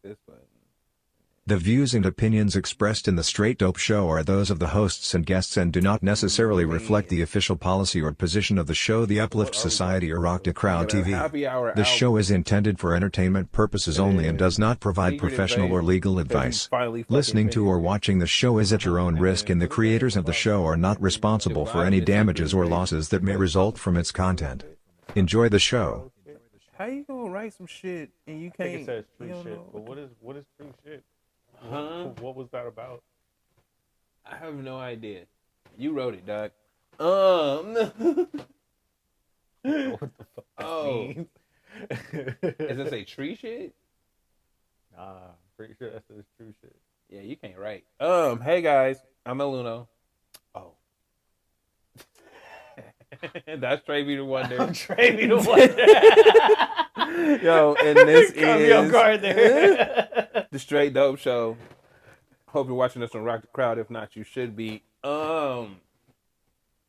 this button. The views and opinions expressed in the Straight Dope Show are those of the hosts and guests and do not necessarily reflect the official policy or position of the show, The Uplift Society, or Rock to Crowd TV. The show is intended for entertainment purposes only and does not provide professional or legal advice. Listening to or watching the show is at your own risk, and the creators of the show are not responsible for any damages or losses that may result from its content. Enjoy the show. How you gonna write some shit and you can't? I think it says true shit, but what is true shit? Huh? What was that about? I have no idea. You wrote it, dog. What the fuck that means? Does it say tree shit? Nah, I'm pretty sure that says true shit. Yeah, you can't write. Hey guys, I'm Eluno. Oh. That's TraB the Wonder. TraB the Wonder. Yo, and this is your card there. the Straight Dope Show. Hope you're watching us on Rock the Crowd. If not, you should be.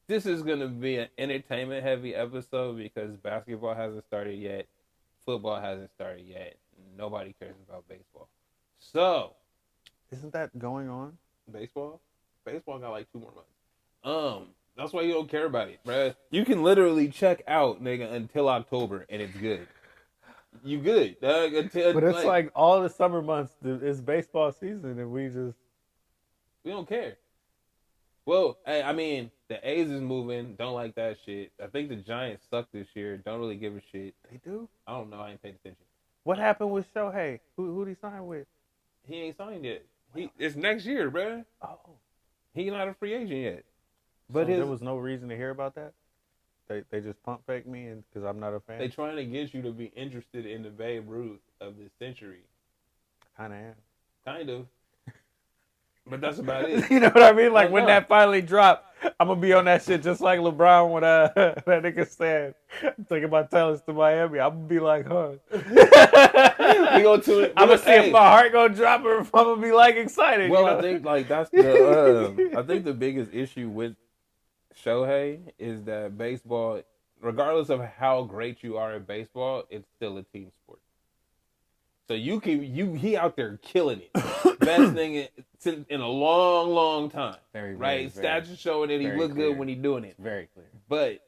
This is gonna be an entertainment heavy episode because basketball hasn't started yet, football hasn't started yet. Nobody cares about baseball. So, Isn't that going on? baseball got like 2 more months. That's why you don't care about it, bruh. You can literally check out, nigga, until October, and it's good. You good, dog. But it's like all the summer months is baseball season, and we don't care. Well, I mean, the A's is moving. Don't like that shit. I think the Giants suck this year. Don't really give a shit. They do. I don't know. I ain't paid attention. What happened with Shohei? Who'd he sign with? He ain't signed yet. It's next year, bruh. Oh, He not a free agent yet. but there was no reason to hear about that. They just pump fake me, and because I'm not a fan. They trying to get you to be interested in the Babe Ruth of this century. Kind of am. Kind of. But that's about it. You know what I mean? Like when that finally dropped, I'm gonna be on that shit just like LeBron when that nigga said, "I'm thinking about telling us to Miami." I'm gonna be like, "Huh." We gonna tune it. I'm gonna see if my heart gonna drop or if I'm gonna be like excited. Well, you know? I think like that's the. I think the biggest issue with Shohei is that baseball, regardless of how great you are at baseball, it's still a team sport. So he out there killing it, best thing in a long time. Very right. Stats are showing that he look clear. good when he doing it. Very clear. But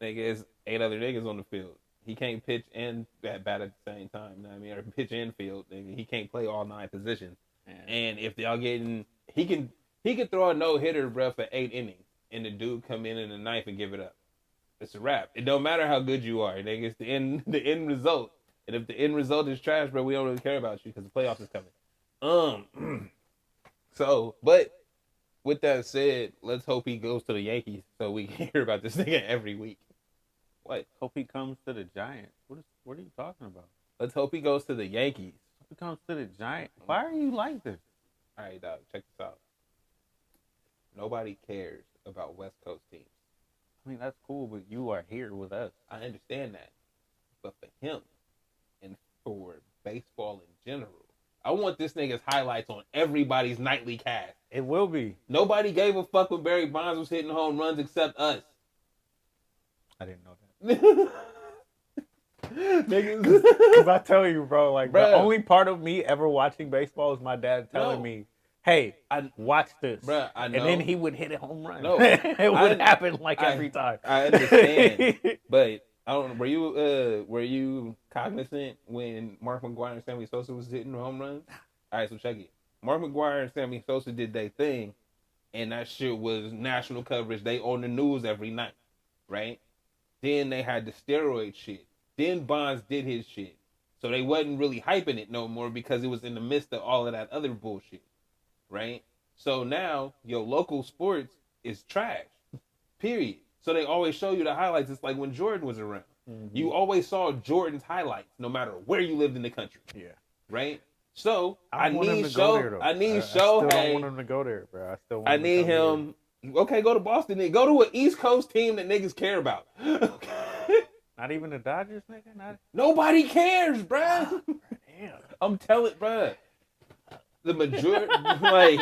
nigga, it's 8 other niggas on the field. He can't pitch and bat at the same time. You know what I mean, or pitch and field. Nigga. He can't play all 9 positions. Man. And if y'all getting, he can throw a no hitter, bro, for 8 innings, and the dude come in the 9th and give it up. It's a wrap. It don't matter how good you are, nigga. It's the end result. And if the end result is trash, bro, we don't really care about you because the playoffs is coming. So, but with that said, let's hope he goes to the Yankees so we can hear about this nigga every week. What? Hope he comes to the Giants. What are you talking about? Let's hope he goes to the Yankees. Hope he comes to the Giants. Why are you like this? All right, dog, check this out. Nobody cares about West Coast teams. I mean, that's cool, but you are here with us. I understand that. But for him and for baseball in general, I want this nigga's highlights on everybody's nightly cast. It will be. Nobody gave a fuck when Barry Bonds was hitting home runs except us. I didn't know that. Niggas. Because I tell you, bro, like, Bruh. the only part of me ever watching baseball is my dad telling me, hey, watch this. Bruh, I know. And then he would hit a home run. No. It would happen every time. I understand. But I don't know. Were you cognizant when Mark McGwire and Sammy Sosa was hitting home runs? All right, so check it. Mark McGwire and Sammy Sosa did their thing, and that shit was national coverage. They on the news every night, right? Then they had the steroid shit. Then Bonds did his shit. So they wasn't really hyping it no more because it was in the midst of all of that other bullshit, right? So now your local sports is trash, period. So they always show you the highlights. It's like when Jordan was around. Mm-hmm. You always saw Jordan's highlights no matter where you lived in the country. Yeah. Right? So I need Shohei. I still don't want him to go there, bro. I need him. Okay, go to Boston then. Go to an East Coast team that niggas care about. Not even the Dodgers, nigga? Nobody cares, bruh. Damn. I'm telling, bruh. The majority, like,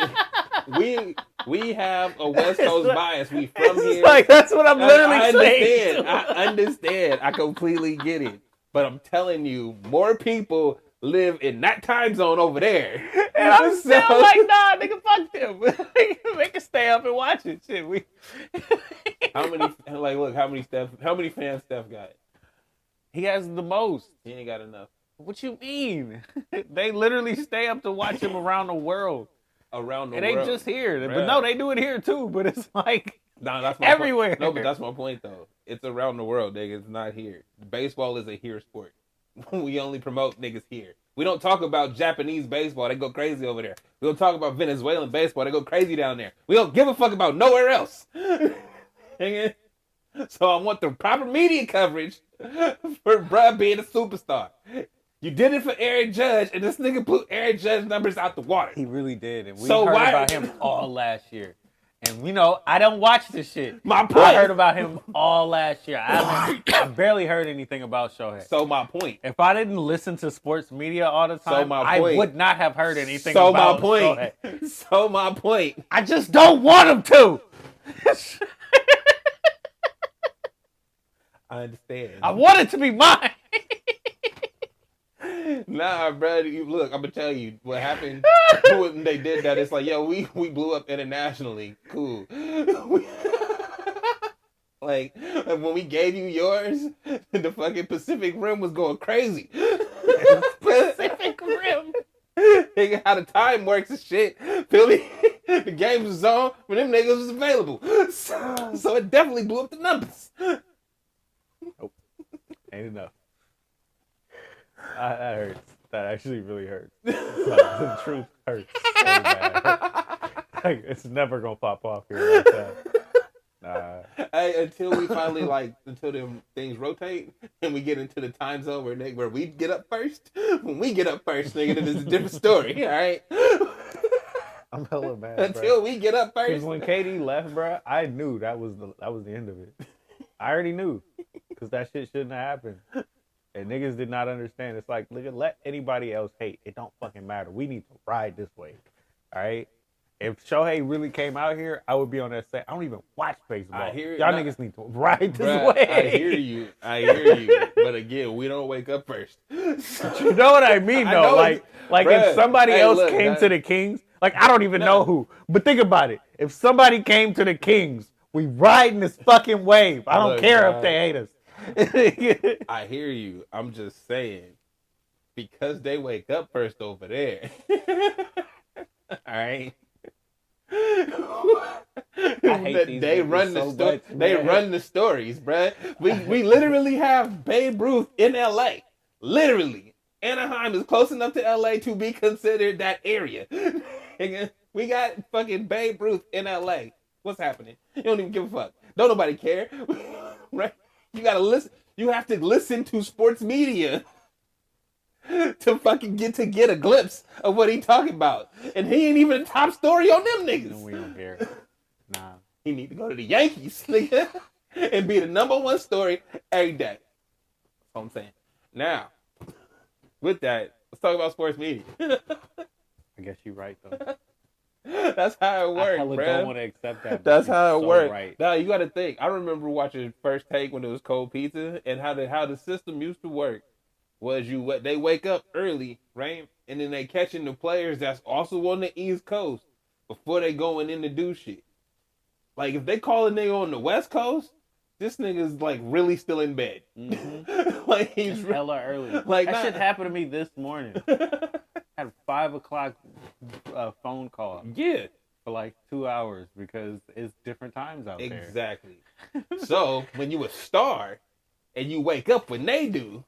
we have a West Coast bias. We from here. Like, that's what I'm literally saying. I understand. I completely get it. But I'm telling you, more people live in that time zone over there. And I'm still like, nah, nigga, fuck them. They can stay up and watch it. Shit, we. How many fans Steph got? He has the most. He ain't got enough. What you mean? They literally stay up to watch him around the world. Around the it world. ain't just here. Bruh. But no, they do it here too. But it's like that's my everywhere. Point. No, but that's my point though. It's around the world, nigga. It's not here. Baseball is a here sport. We only promote niggas here. We don't talk about Japanese baseball. They go crazy over there. We don't talk about Venezuelan baseball. They go crazy down there. We don't give a fuck about nowhere else. So I want the proper media coverage for bruh being a superstar. You did it for Aaron Judge, and this nigga blew Aaron Judge numbers out the water. He really did. And we heard about him all last year. And, I don't watch this shit. My point. I heard about him all last year. I barely heard anything about Shohei. So my point. If I didn't listen to sports media all the time, I would not have heard anything about Shohei. So my point. I just don't want him to. I understand. I want it to be mine. Nah, bro. Look, I'm gonna tell you what happened when they did that. It's like, yo, we blew up internationally. Cool. Like when we gave you yours, the fucking Pacific Rim was going crazy. Pacific Rim. How the time works and shit. Philly, the games was on when them niggas was available. So it definitely blew up the numbers. Nope. Ain't enough. That hurts. That actually really hurts. The truth hurts so bad. Like, it's never gonna pop off here like that. Nah. Hey, until we finally until them things rotate and we get into the time zone where we get up first. When we get up first, nigga, then it's a different story. All right. I'm hella mad. Until we get up first. Because when KD left, bro, I knew that was the end of it. I already knew, because that shit shouldn't have happened. And niggas did not understand. It's like, nigga, let anybody else hate. It don't fucking matter. We need to ride this way. All right? If Shohei really came out here, I would be on that set. I don't even watch baseball. Y'all niggas need to ride this way. I hear you. But again, we don't wake up first. But you know what I mean, though? Like if somebody else came to the Kings, like, I don't even know who. But think about it. If somebody came to the Kings, we riding this fucking wave. I don't care if they hate us. I hear you. I'm just saying, because they wake up first over there. All right. They run the stories, bruh. We literally have Babe Ruth in LA. Literally. Anaheim is close enough to LA to be considered that area. We got fucking Babe Ruth in LA. What's happening? You don't even give a fuck. Don't nobody care. Right? You gotta listen. You have to listen to sports media to fucking get a glimpse of what he talking about. And he ain't even a top story on them niggas. No, we don't care. Nah. He need to go to the Yankees, nigga, and be the #1 story every day. That's what I'm saying. Now, with that, let's talk about sports media. I guess you're right, though. That's how it works, bro. I don't want to accept that. That's how it works. Right. Now you got to think. I remember watching First Take when it was cold pizza, and how the system used to work was they wake up early, right, and then they catching the players that's also on the East Coast before they going in to do shit. Like if they call a nigga on the West Coast, this nigga's like really still in bed. Mm-hmm. Like he's hella early. Like that shit happened to me this morning. At 5:00 phone call. Yeah. For like 2 hours because it's different times out there. Exactly. So when you a star and you wake up when they do,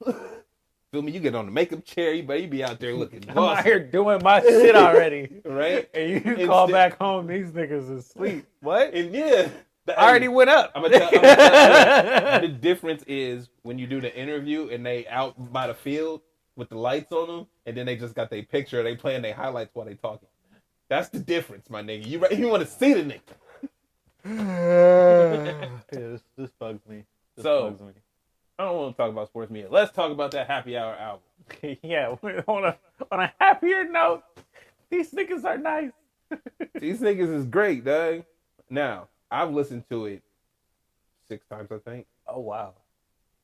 feel me? You get on the makeup chair, you be out there looking. I'm out here doing my shit already, right? And you call back home, these niggas is asleep. What? And yeah, I already went up. I'm gonna tell you, the difference is when you do the interview and they out by the field with the lights on them, and then they just got their picture, they playing their highlights while they talking. That's the difference, my nigga. You want to see the nigga. Yeah, this bugs me. Bugs me. I don't want to talk about sports media. Let's talk about that Happy Hour album. Yeah, on a happier note, these niggas are nice. These niggas is great, dog. Now, I've listened to it 6 times, I think. Oh, wow.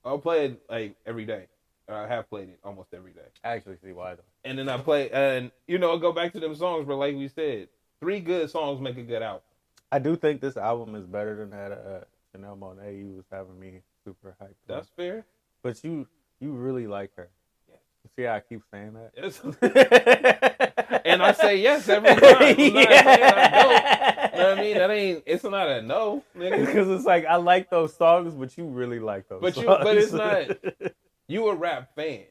I'll play it like every day. I have played it almost every day. I actually see why though. And then I play, and go back to them songs, but like we said, 3 good songs make a good album. I do think this album is better than that Chanel Monet you was having me super hyped. That's fair. But you really like her. Yeah. See how I keep saying that? Yes. And I say yes every time. I'm not saying I don't. You know what I mean? It's not a no, nigga. Because it's like I like those songs, but you really like those songs. But it's not. You a rap fan,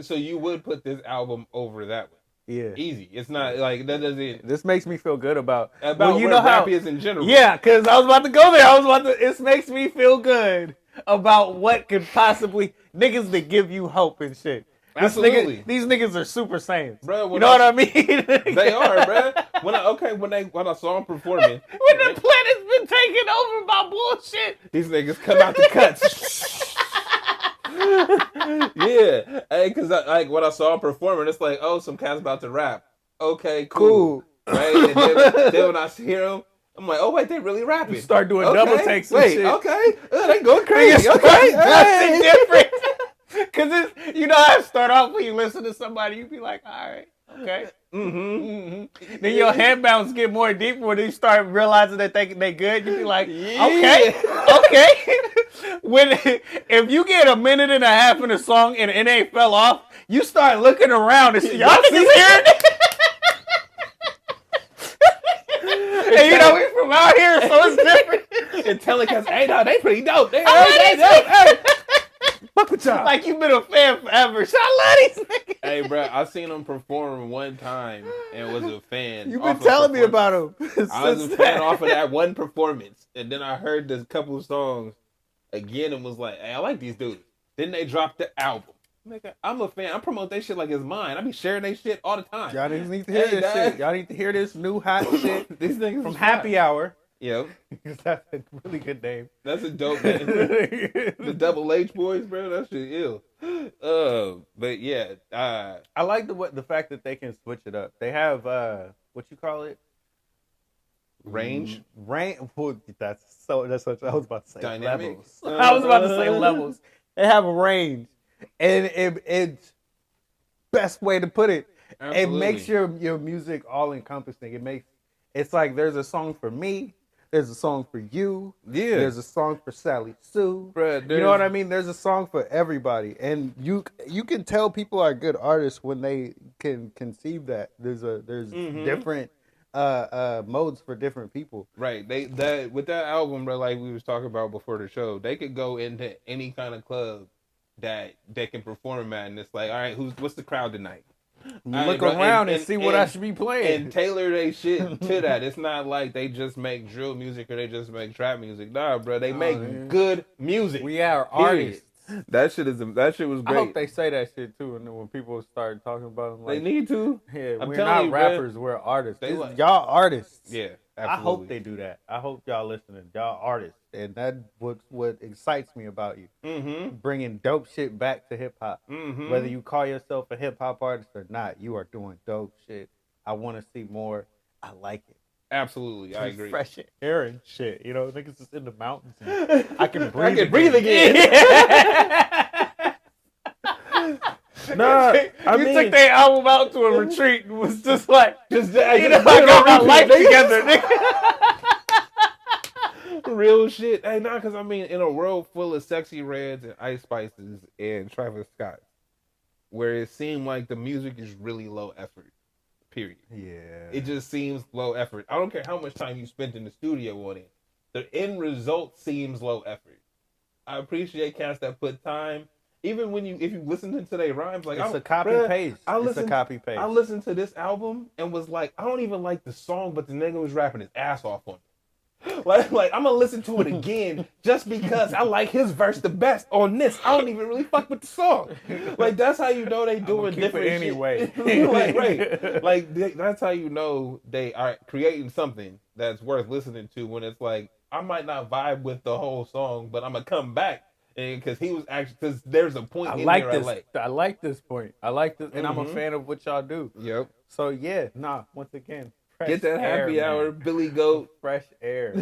so you would put this album over that one. Yeah, easy. It's not like that doesn't. This makes me feel good about well, you know rap is in general. Yeah, because I was about to go there. This makes me feel good about what could possibly niggas that give you hope and shit. Absolutely, these niggas are super saiyans, bro. You know what I mean? They are, bro. When I saw them performing, when the planet's been taken over by bullshit, these niggas come out the cuts. Yeah, because like when I saw them performing, it's like, oh, some cats about to rap. Okay, cool. Right? And then when I hear them, I'm like, oh wait, they really rapping. You start doing double takes and shit. Okay, they going crazy. Okay, hey. Different. Because I start off when you listen to somebody, you be like, all right, okay. Mm-hmm. Then your head bounce get more deep when you start realizing that they good. You be like, okay. If you get a minute and a half in a song and it ain't fell off, you start looking around and see, y'all niggas hearing it? And we from out here, so it's different. And telling us, hey, no, they pretty dope. They dope. Fuck with y'all. Like you've been a fan forever. So I love these niggas. Hey, bro, I seen them perform one time and was a fan. You've been telling me about them. I was a fan off of that one performance. And then I heard this couple of songs again and was like, hey, I like these dudes. Then they dropped the album. I'm a fan. I promote that shit like it's mine. I be sharing that shit all the time. Y'all niggas need to hear this shit. Y'all need to hear this new hot shit. These niggas from Happy Hour. Yep. That's a really good name. That's a dope name. The Double H Boys, bro. That shit ill. But yeah. I like the fact that they can switch it up. They have, what you call it? Range. That's what I was about to say. Dynamic. Levels. I was about to say levels. They have a range. And it's best way to put it. Absolutely. It makes your music all encompassing. It's like there's a song for me, there's a song for you, there's a song for Sally Sue. Bruh, you know what I mean? There's a song for everybody. And you can tell people are good artists when they can conceive that. There's different modes for different people. Right. With that album, bro, like we was talking about before the show, they could go into any kind of club that they can perform at, and it's like, all right, what's the crowd tonight? Look around and see what I should be playing. And tailor they shit to that. It's not like they just make drill music or they just make trap music. Nah, bro, they make good music. We are artists. That shit was great. I hope they say that shit too, and then when people start talking about them, like, they need to. Yeah, we're not rappers, bro. We're artists. Y'all artists. Yeah, absolutely. I hope they do that. I hope y'all listening. Y'all artists, and that's what excites me about you. Mm-hmm. Bringing dope shit back to hip hop. Mm-hmm. Whether you call yourself a hip hop artist or not, you are doing dope shit. I want to see more. I like it. Absolutely, I agree. Fresh air and shit. Niggas is in the mountains. And I can breathe. I can breathe again. Nah, you took their album out to a retreat and was just like, I got my life together, nigga. Real shit. Hey, nah, because in a world full of Sexy Reds and Ice Spices and Travis Scott, where it seemed like the music is really low effort. Period. Yeah. It just seems low effort. I don't care how much time you spent in the studio on it. The end result seems low effort. I appreciate cats that put time. Even if you listen to their rhymes, like it's a copy paste. I listened to this album and was like, I don't even like the song, but the nigga was rapping his ass off on it. Like I'm gonna listen to it again just because I like his verse the best on this. I don't even really fuck with the song. Like that's how you know they doing different anyway. That's how you know they are creating something that's worth listening to. When it's like I might not vibe with the whole song, but I'm gonna come back and because there's a point. I like this point. I like this, and I'm a fan of what y'all do. Yep. So yeah, once again. Get that happy hour, Billy Goat. Fresh air.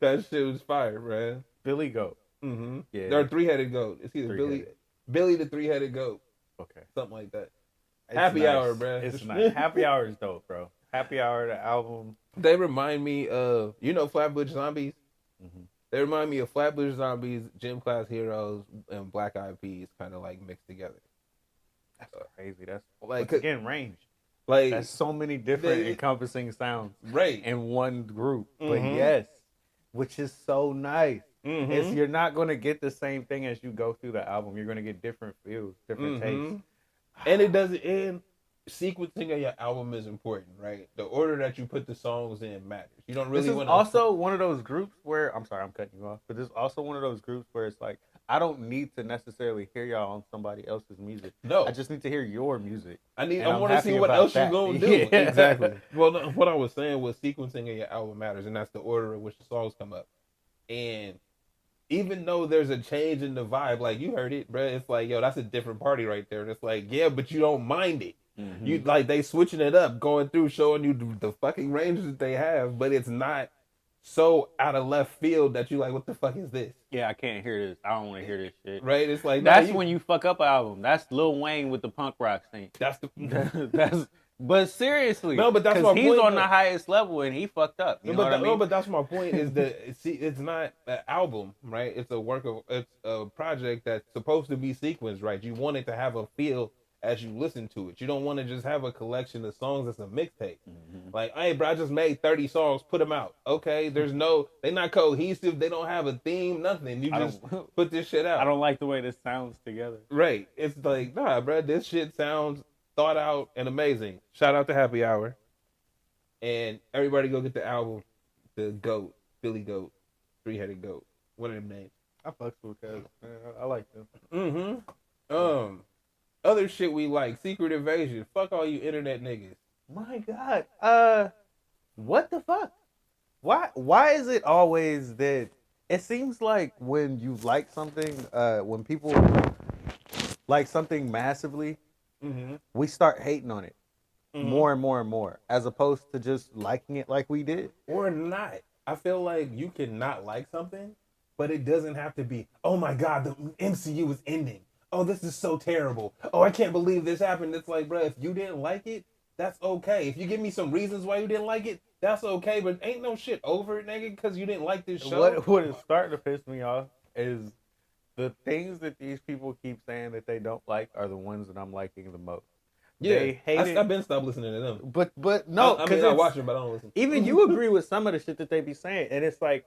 That shit was fire, man. Billy Goat. Mm-hmm. Yeah. They're 3-headed goat. It's either Billy the Three-Headed Goat. Okay. Something like that. It's Happy nice. Hour, bro. It's nice. Happy Hour is dope, bro. Happy Hour, the album. They remind me of, Flatbush Zombies? Mm-hmm. They remind me of Flatbush Zombies, Gym Class Heroes, and Black Eyed Peas kind of like mixed together. That's crazy. That's like, again, range. Like, that's so many different encompassing sounds in one group. But yes, which is so nice. It's, you're not going to get the same thing as you go through the album. You're going to get different feels, different tastes. And it doesn't end. Sequencing of your album is important, right? The order that you put the songs in matters. You don't really want to. Also one of those groups where, I'm sorry, I'm cutting you off, but this is also one of those groups where it's like, I don't need to necessarily hear y'all on somebody else's music. No. I just need to hear your music. I want to see what else you're going to do. Yeah. Exactly. Well, what I was saying was sequencing of your album matters, and that's the order in which the songs come up. And even though there's a change in the vibe, like you heard it, bro, it's like, yo, that's a different party right there. And it's like, yeah, but you don't mind it. You like they switching it up, going through, showing you the fucking ranges that they have, but it's not so out of left field that you like, what the fuck is this? Yeah, I can't hear this. I don't want to hear this shit. Right? It's like that's when you fuck up an album. That's Lil Wayne with the punk rock thing. That's but seriously, no, but that's my he's point, on the highest level and he fucked up. You know what I mean? No, but that's my point. Is that it's not an album, right? It's a project that's supposed to be sequenced, right? You want it to have a feel as you listen to it. You don't want to just have a collection of songs that's a mixtape. Like, hey, bro, I just made 30 songs, put them out. Okay, they're not cohesive. They don't have a theme, nothing. You just put this shit out. I don't like the way this sounds together. Right. It's like, nah, bro, this shit sounds thought out and amazing. Shout out to Happy Hour. And everybody go get the album, The Goat, Billy Goat, Three-Headed Goat. One of them names. I fucks with cuz. I like them. Other shit we like, Secret Invasion. Fuck all you internet niggas. My God. What the fuck? Why is it always that it seems like when you like something, when people like something massively, we start hating on it more and more and more, as opposed to just liking it like we did. Or not. I feel like you can not like something, but it doesn't have to be, oh my God, the MCU is ending. Oh, this is so terrible. Oh, I can't believe this happened. It's like, bro, if you didn't like it, that's okay. If you give me some reasons why you didn't like it, that's okay. But ain't no shit over it, nigga, because you didn't like this show. What is starting to piss me off is the things that these people keep saying that they don't like are the ones that I'm liking the most. Yeah, they hate it. I've been stopped listening to them. But no, I mean, I watch them, but I don't listen. Even you agree with some of the shit that they be saying, and it's like,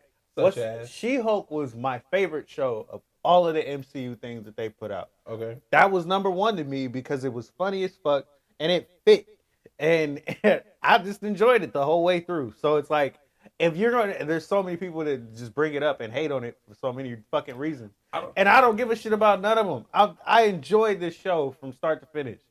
She-Hulk was my favorite show of all of the MCU things that they put out. Okay. That was number one to me because it was funny as fuck and it fit. And I just enjoyed it the whole way through. So it's like, if you're going to, there's so many people that just bring it up and hate on it for so many fucking reasons. And I don't give a shit about none of them. I enjoyed this show from start to finish.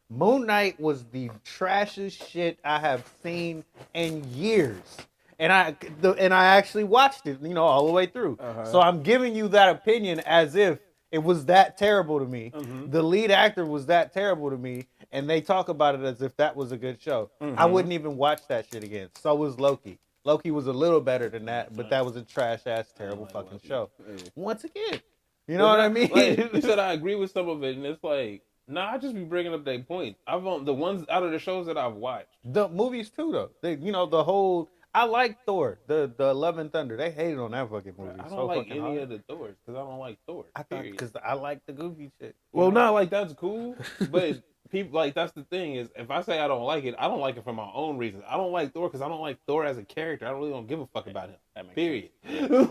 Moon Knight was the trashiest shit I have seen in years. And I actually watched it, all the way through. So I'm giving you that opinion as if it was that terrible to me. The lead actor was that terrible to me, and they talk about it as if that was a good show. I wouldn't even watch that shit again. So was Loki. Loki was a little better than that, but that was a trash-ass, terrible fucking show. Once again. You know what I mean? Like, you said I agree with some of it, and it's like, nah, I just be bringing up their points. The ones out of the shows that I've watched. The movies too, though. The whole... I like Thor, the Love and Thunder. They hated on that fucking movie. I don't like any of the Thors because I don't like Thor. Because I like the goofy shit. Well, not like that's cool, but people like that's the thing is if I say I don't like it for my own reasons. I don't like Thor because I don't like Thor as a character. I really don't give a fuck about him. Period.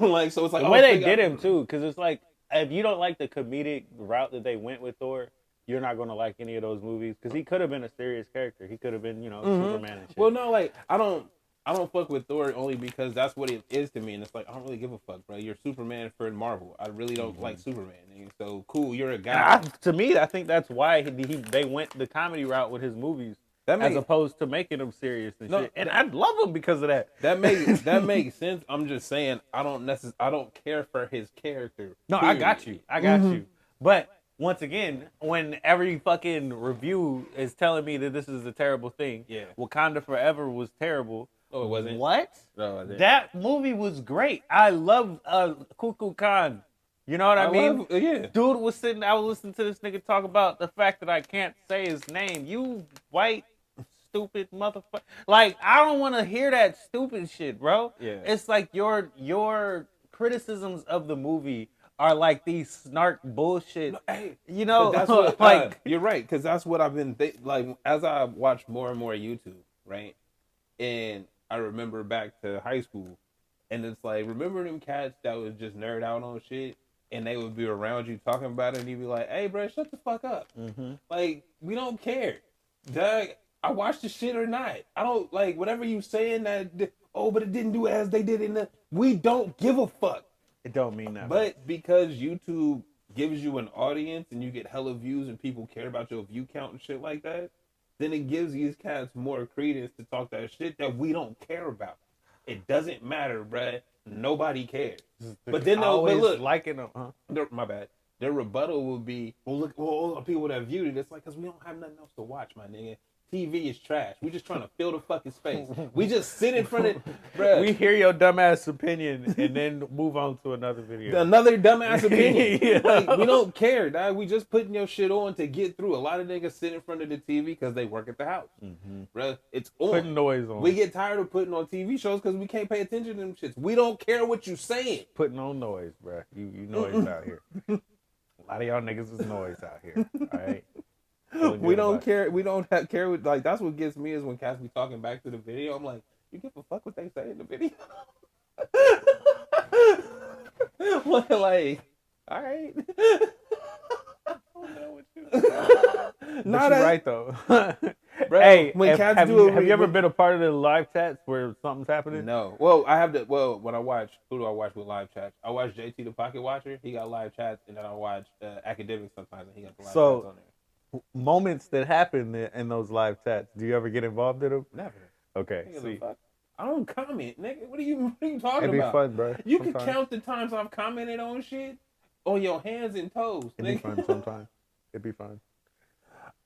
Like so, it's like the way they did him too, because it's like if you don't like the comedic route that they went with Thor, you're not going to like any of those movies because he could have been a serious character. He could have been, Superman and shit. Well, no, like I don't fuck with Thor only because that's what it is to me, and it's like I don't really give a fuck, bro. You're Superman for Marvel. I really don't like Superman, and so cool. You're a guy. To me, I think that's why they went the comedy route with his movies, as opposed to making them serious and shit. And I love him because of that. That makes sense. I'm just saying I don't care for his character. No, period. I got you. But once again, when every fucking review is telling me that this is a terrible thing, Wakanda Forever was terrible. Oh, it wasn't? What? No, it wasn't. That movie was great. I love Kukulkan. You know what I mean? Yeah. Dude was sitting, I was listening to this nigga talk about the fact that I can't say his name. You white, stupid motherfucker. Like, I don't want to hear that stupid shit, bro. Yeah. It's like your criticisms of the movie are like these snark bullshit. No, hey, you know, that's what, like you're right, because that's what I've been like as I watch more and more YouTube, right? And I remember back to high school, and it's like, remember them cats that was just nerd out on shit, and they would be around you talking about it, and you'd be like, "Hey, bro, shut the fuck up!" Mm-hmm. Like, we don't care, Doug. I watched the shit or not. I don't like whatever you saying that. Oh, but it didn't do as they did in the. We don't give a fuck. It don't mean that. But because YouTube gives you an audience and you get hella views and people care about your view count and shit like that, then it gives these cats more credence to talk that shit that we don't care about. It doesn't matter, bruh. Nobody cares. But then they'll look liking them. Huh? My bad. Their rebuttal will be, well, look, all the people that viewed it, it's like, because we don't have nothing else to watch, my nigga. TV is trash. We just trying to fill the fucking space. We just sit in front of, bruh. We hear your dumbass opinion and then move on to another video. Another dumbass opinion. Yeah. Like, we don't care, dog. We just putting your shit on to get through. A lot of niggas sit in front of the TV because they work at the house. Mm-hmm. Bruh, it's on. Putting noise on. We get tired of putting on TV shows because we can't pay attention to them shits. We don't care what you saying. Putting on noise, bruh. You noise out here. A lot of y'all niggas is noise out here. All right. We don't care. We don't care. Like, that's what gets me is when cats be talking back to the video. I'm like, you give a fuck what they say in the video? Like, all right. Not right though. Bro, hey, when cats have do you ever been a part of the live chats where something's happening? No. Well, I have to. Well, when I watch, who do I watch with live chats? I watch JT the Pocket Watcher. He got live chats, and then I watch Academics sometimes, and he got the live chats on there. Moments that happen in those live chats, do you ever get involved in them? Never. Okay. See, I don't comment, nigga. What are you talking It'd be about? fun, bro. You can count the times I've commented on shit on your hands and toes. It'd be fun sometimes. It'd be fun.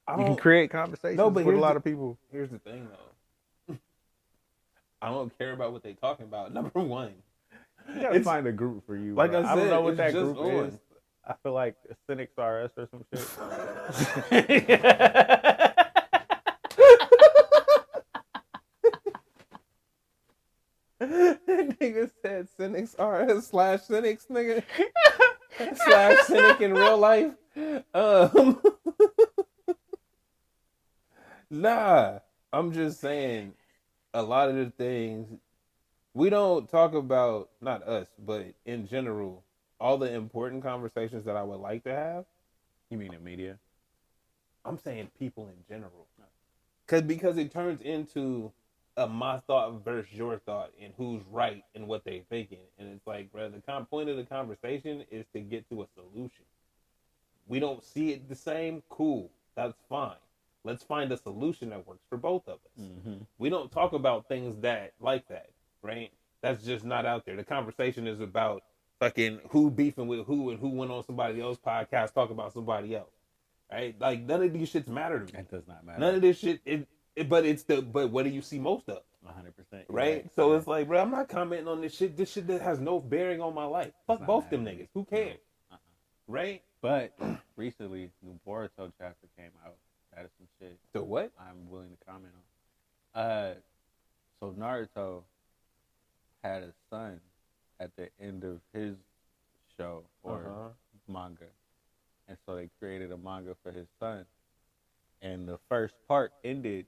You can create conversations with a lot of people. Here's the thing, though. I don't care about what they talking about. Number one, you gotta find a group for you. Like bro. I said, I don't know what that just group is. I feel like Cynics RS or some shit. Nigga said Cynics RS / Cynics, nigga. / Cynic in real life. Nah, I'm just saying a lot of the things we don't talk about, not us, but in general, all the important conversations that I would like to have. You mean in media? I'm saying people in general. Because it turns into a my thought versus your thought and who's right and what they thinking. And it's like, bro, the point of the conversation is to get to a solution. We don't see it the same. Cool. That's fine. Let's find a solution that works for both of us. Mm-hmm. We don't talk about things like that, right? That's just not out there. The conversation is about fucking who beefing with who and who went on somebody else's podcast talk about somebody else, right? Like, none of these shits matter to me. It does not matter. None of this shit. But what do you see most of? 100%. Right? So it's like, bro, I'm not commenting on this shit. This shit that has no bearing on my life. Fuck both them niggas. Who cares? Right? But recently, the Naruto chapter came out. That is some shit. So what? I'm willing to comment on. So Naruto had a son at the end of his show or manga. And so they created a manga for his son. And the first part ended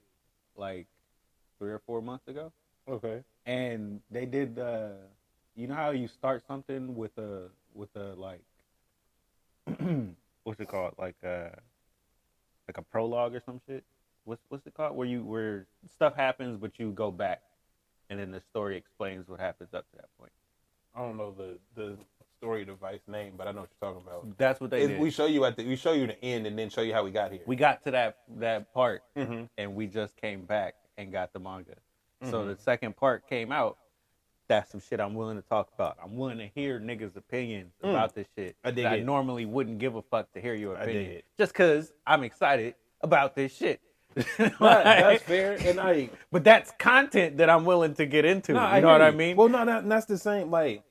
like 3 or 4 months ago. Okay. And they did you know how you start something with a like what's it called? Like a prologue or some shit? What's it called? Where stuff happens but you go back and then the story explains what happens up to that point. I don't know the story device name, but I know what you're talking about. That's what they did. We show you the end and then show you how we got here. We got to that part and we just came back and got the manga. Mm-hmm. So the second part came out. That's some shit I'm willing to talk about. I'm willing to hear niggas' opinions about this shit. I normally wouldn't give a fuck to hear your opinion. Just because I'm excited about this shit. That's fair. But that's content that I'm willing to get into. You know what I mean? Well, no, that's the same. Like,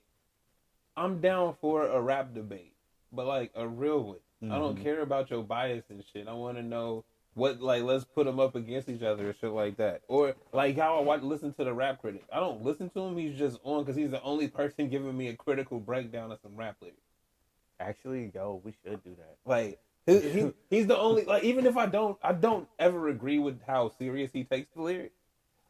I'm down for a rap debate. but like a real one. I don't care about your bias and shit. I want to know what, like, let's put them up against each other or shit like that. Or like how I listen to the rap critic. I don't listen to him. He's just on because he's the only person giving me a critical breakdown of some rap lyrics. Actually, yo, we should do that. Like he's the only, like, even if I don't ever agree with how serious he takes the lyrics,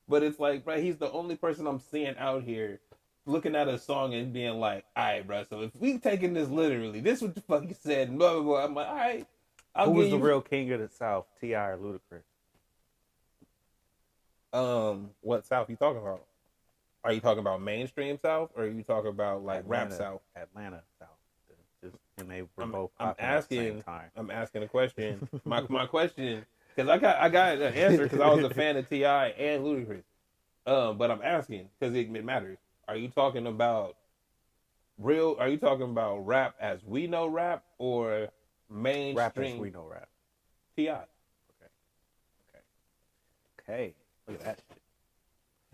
but it's like, right, he's the only person I'm seeing out here looking at a song and being like, all right, bro, so if we taking this literally, this is what the fuck you said, and blah, blah, blah. I'm like, all right. Who was the real king of the South, T.I. or Ludacris? What South you talking about? Are you talking about mainstream South, or are you talking about, like, Atlanta, rap South? Atlanta South. Just, and they were both I'm asking, at the same time. I'm asking a question. my question, because I got an answer because I was a fan of T.I. and Ludacris. But I'm asking because it matters. Are you talking about Are you talking about rap as we know rap, or mainstream? Rap as we know rap. T.I. Okay. Look at that shit.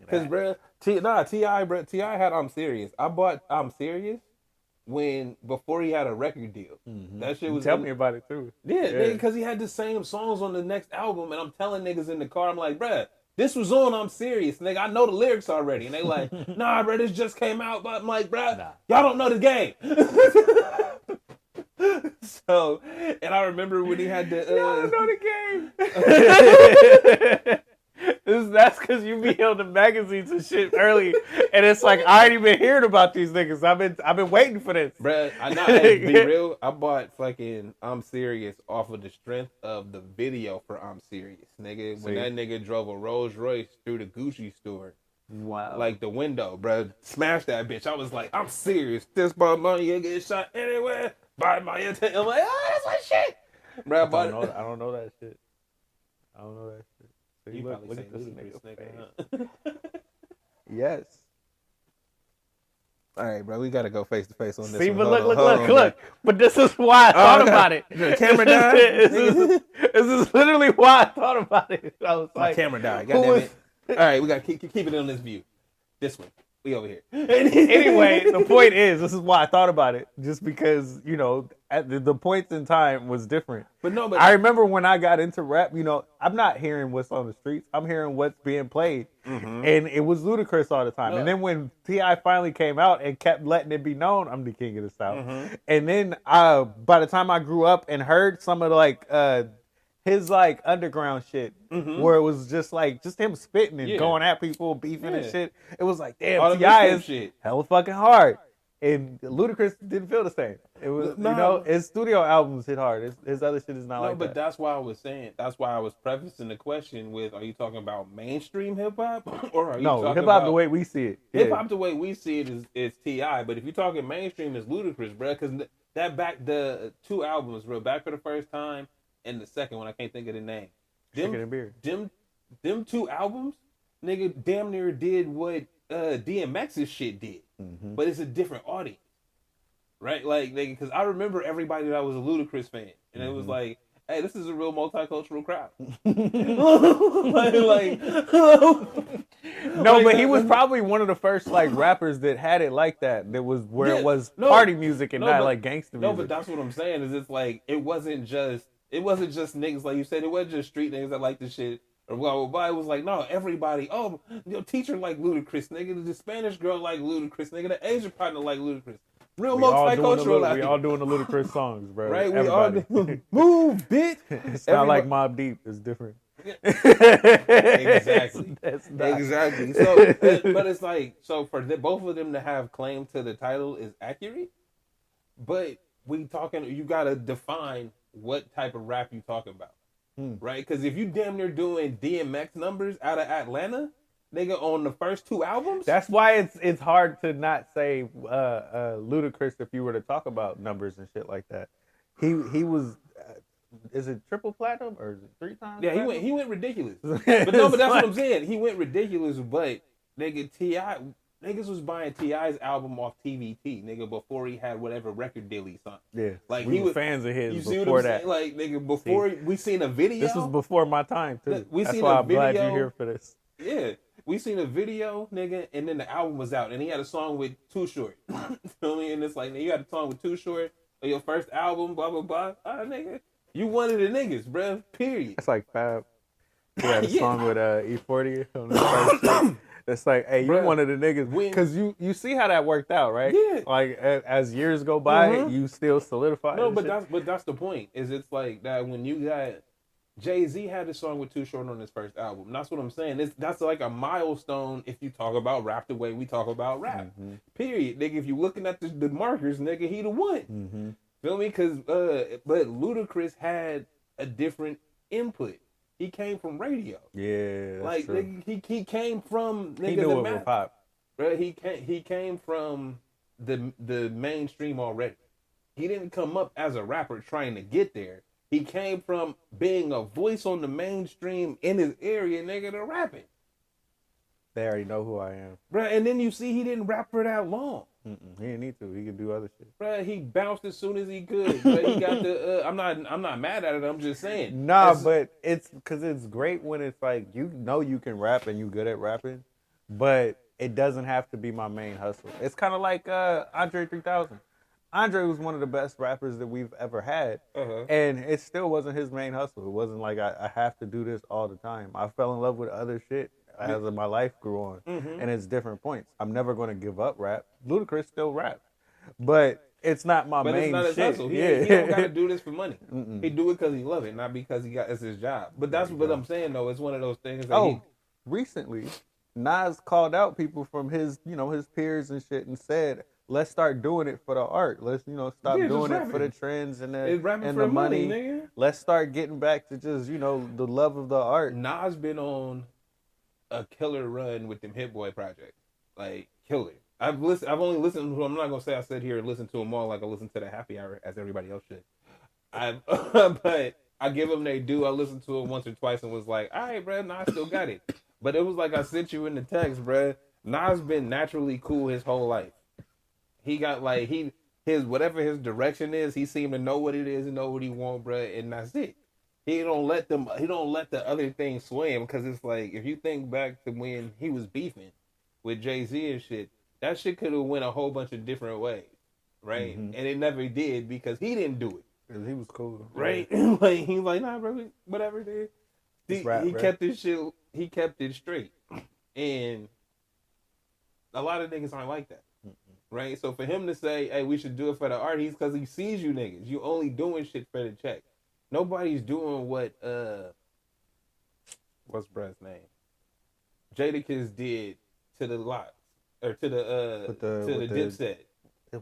Because, bro, T.I. had I'm Serious. I bought I'm Serious before he had a record deal. That shit was. Tell me about it too. Yeah, because he had the same songs on the next album, and I'm telling niggas in the car, I'm like, bruh, this was on I'm Serious, nigga. I know the lyrics already, and they like, nah, bruh, this just came out. But I'm like, bruh, y'all don't know the game. So, and I remember when he had the. Y'all don't know the game. That's because you be on the magazines and shit early, and it's like I ain't even hearing about these niggas. I've been waiting for this, bruh. I know. Hey, be real. I bought fucking I'm Serious off of the strength of the video for I'm Serious, nigga. When that nigga drove a Rolls Royce through the Gucci store, wow, like the window, bruh, smashed that bitch. I was like, I'm serious. This my money, you get shot anywhere. Buy my attention. I'm like, that's my shit, bruh. I don't know that shit. I don't know that shit. You look probably at this nigga, huh? Yes. All right, bro. We gotta go face to face on this. See, one. but Hold look. But this is why I thought about it. The camera died. This is literally why I thought about it. I was My like, camera died. God damn it. All right, we gotta keep it on this view. This one. We over here. Anyway, the point is, this is why I thought about it. Just because, at the points in time was different. But I remember when I got into rap, I'm not hearing what's on the streets. I'm hearing what's being played. And it was Ludacris all the time. And then when T.I. finally came out and kept letting it be known, I'm the king of the South. And then by the time I grew up and heard some of his like underground shit, where it was just him spitting and going at people, beefing and shit. It was like, damn, T.I. is shit. Hella fucking hard. And Ludacris didn't feel the same. It was, his studio albums hit hard. His other shit is not like that. No, but that's why I was saying, that's why I was prefacing the question with, are you talking about mainstream hip hop, or are you talking about hip hop the way we see it? Hip hop the way we see it is T.I. But if you're talking mainstream, it's Ludacris, bro. Because the two albums, bro, Back for the First Time and the second one, I can't think of the name. Chicken and Beer. Them two albums, nigga, damn near did what DMX's shit did, but it's a different audience, right? Like, because I remember everybody that was a Ludacris fan, and it was like, hey, this is a real multicultural crowd. No, but he was probably one of the first like rappers that had it like that. That was where it was party music and not like gangster music. No, but that's what I'm saying. Is it's like it wasn't just niggas like you said. It wasn't just street niggas that like the shit. Or blah, blah, blah. It was like, no, everybody. Oh, your teacher like Ludacris, nigga. The Spanish girl like Ludacris, nigga. The Asian partner like Ludacris. Real multicultural out here. We all doing the Ludacris songs, bro. Right? Everybody. We all move, bitch. It's not like Mobb Deep. It's different. Exactly. Exactly. So, but it's like, so for both of them to have claim to the title is accurate, but you gotta define what type of rap you talking about. Right? Because if you damn near doing DMX numbers out of Atlanta, nigga, on the first two albums, that's why it's hard to not say Ludacris if you were to talk about numbers and shit like that. He was, is it triple platinum or is it 3 times? Yeah, platinum? he went ridiculous. But that's what I'm saying. He went ridiculous, but nigga, T.I. Niggas was buying T.I.'s album off TVT, nigga, before he had whatever record deal he signed. Yeah, like we were fans of his before that. Like, nigga, before we seen a video. This was before my time too. That's why I'm glad you're here for this. Yeah, we seen a video, nigga, and then the album was out, and he had a song with Too Short. You feel me? And it's like, you got a song with Too Short, or your first album, blah blah blah. Nigga, you one of the niggas, bruh. Period. It's like Fab. He had a song with E40 on the first shit. It's like, hey, you one of the niggas. Because you see how that worked out, right? Yeah. Like, as years go by, you still solidify. No, but that's the point. Is it's like that when you got Jay-Z had a song with Too Short on his first album. That's what I'm saying. That's like a milestone if you talk about rap the way we talk about rap. Period. Nigga, if you looking at the markers, nigga, he the one. Feel me? Because, but Ludacris had a different input. He came from radio. Yeah, like nigga, he came from nigga, he knew it was pop. Right? He came from the mainstream already. He didn't come up as a rapper trying to get there. He came from being a voice on the mainstream in his area, nigga, to rapping. They already know who I am, right? And then you see he didn't rap for that long. He didn't need to. He could do other shit. Right? He bounced as soon as he could. But he got the. I'm not mad at it. I'm just saying. Nah, but it's because it's great when it's like you know you can rap and you good at rapping, but it doesn't have to be my main hustle. It's kind of like Andre 3000. Andre was one of the best rappers that we've ever had, and it still wasn't his main hustle. It wasn't like I have to do this all the time. I fell in love with other shit as my life grew on, and it's different points. I'm never going to give up rap. Ludacris still rap, but it's not my main it's not shit. His hustle. He don't got to do this for money. He do it because he love it, not because it's his job. But that's what I'm saying, though. It's one of those things. That Recently, Nas called out people from his peers and shit and said, let's start doing it for the art. Let's, stop doing it for the trends and the money. Nigga. Let's start getting back to just, the love of the art. Nas been on a killer run with them Hit Boy projects. Like, killer. I've only listened to him. I'm not going to say I sit here and listen to them all like I listen to the Happy Hour as everybody else should. But I give them their due. I listened to it once or twice and was like, all right, bro, Nas still got it. But it was like I sent you in the text, bro. Nas been naturally cool his whole life. He got like his whatever his direction is, he seemed to know what it is and know what he want, bro, and that's it. He don't let the other things sway him, because it's like if you think back to when he was beefing with Jay-Z and shit, that shit could have went a whole bunch of different ways, right? And it never did because he didn't do it. Because he was cool, right? Like he's like, nah, bro, whatever it is. He kept this shit. He kept it straight, and a lot of niggas aren't like that. Right, so for him to say, "Hey, we should do it for the art," he's because he sees you niggas. You only doing shit for the check. Nobody's doing what what's bruh's name? Jadakiss did to the Locks or to the Dipset.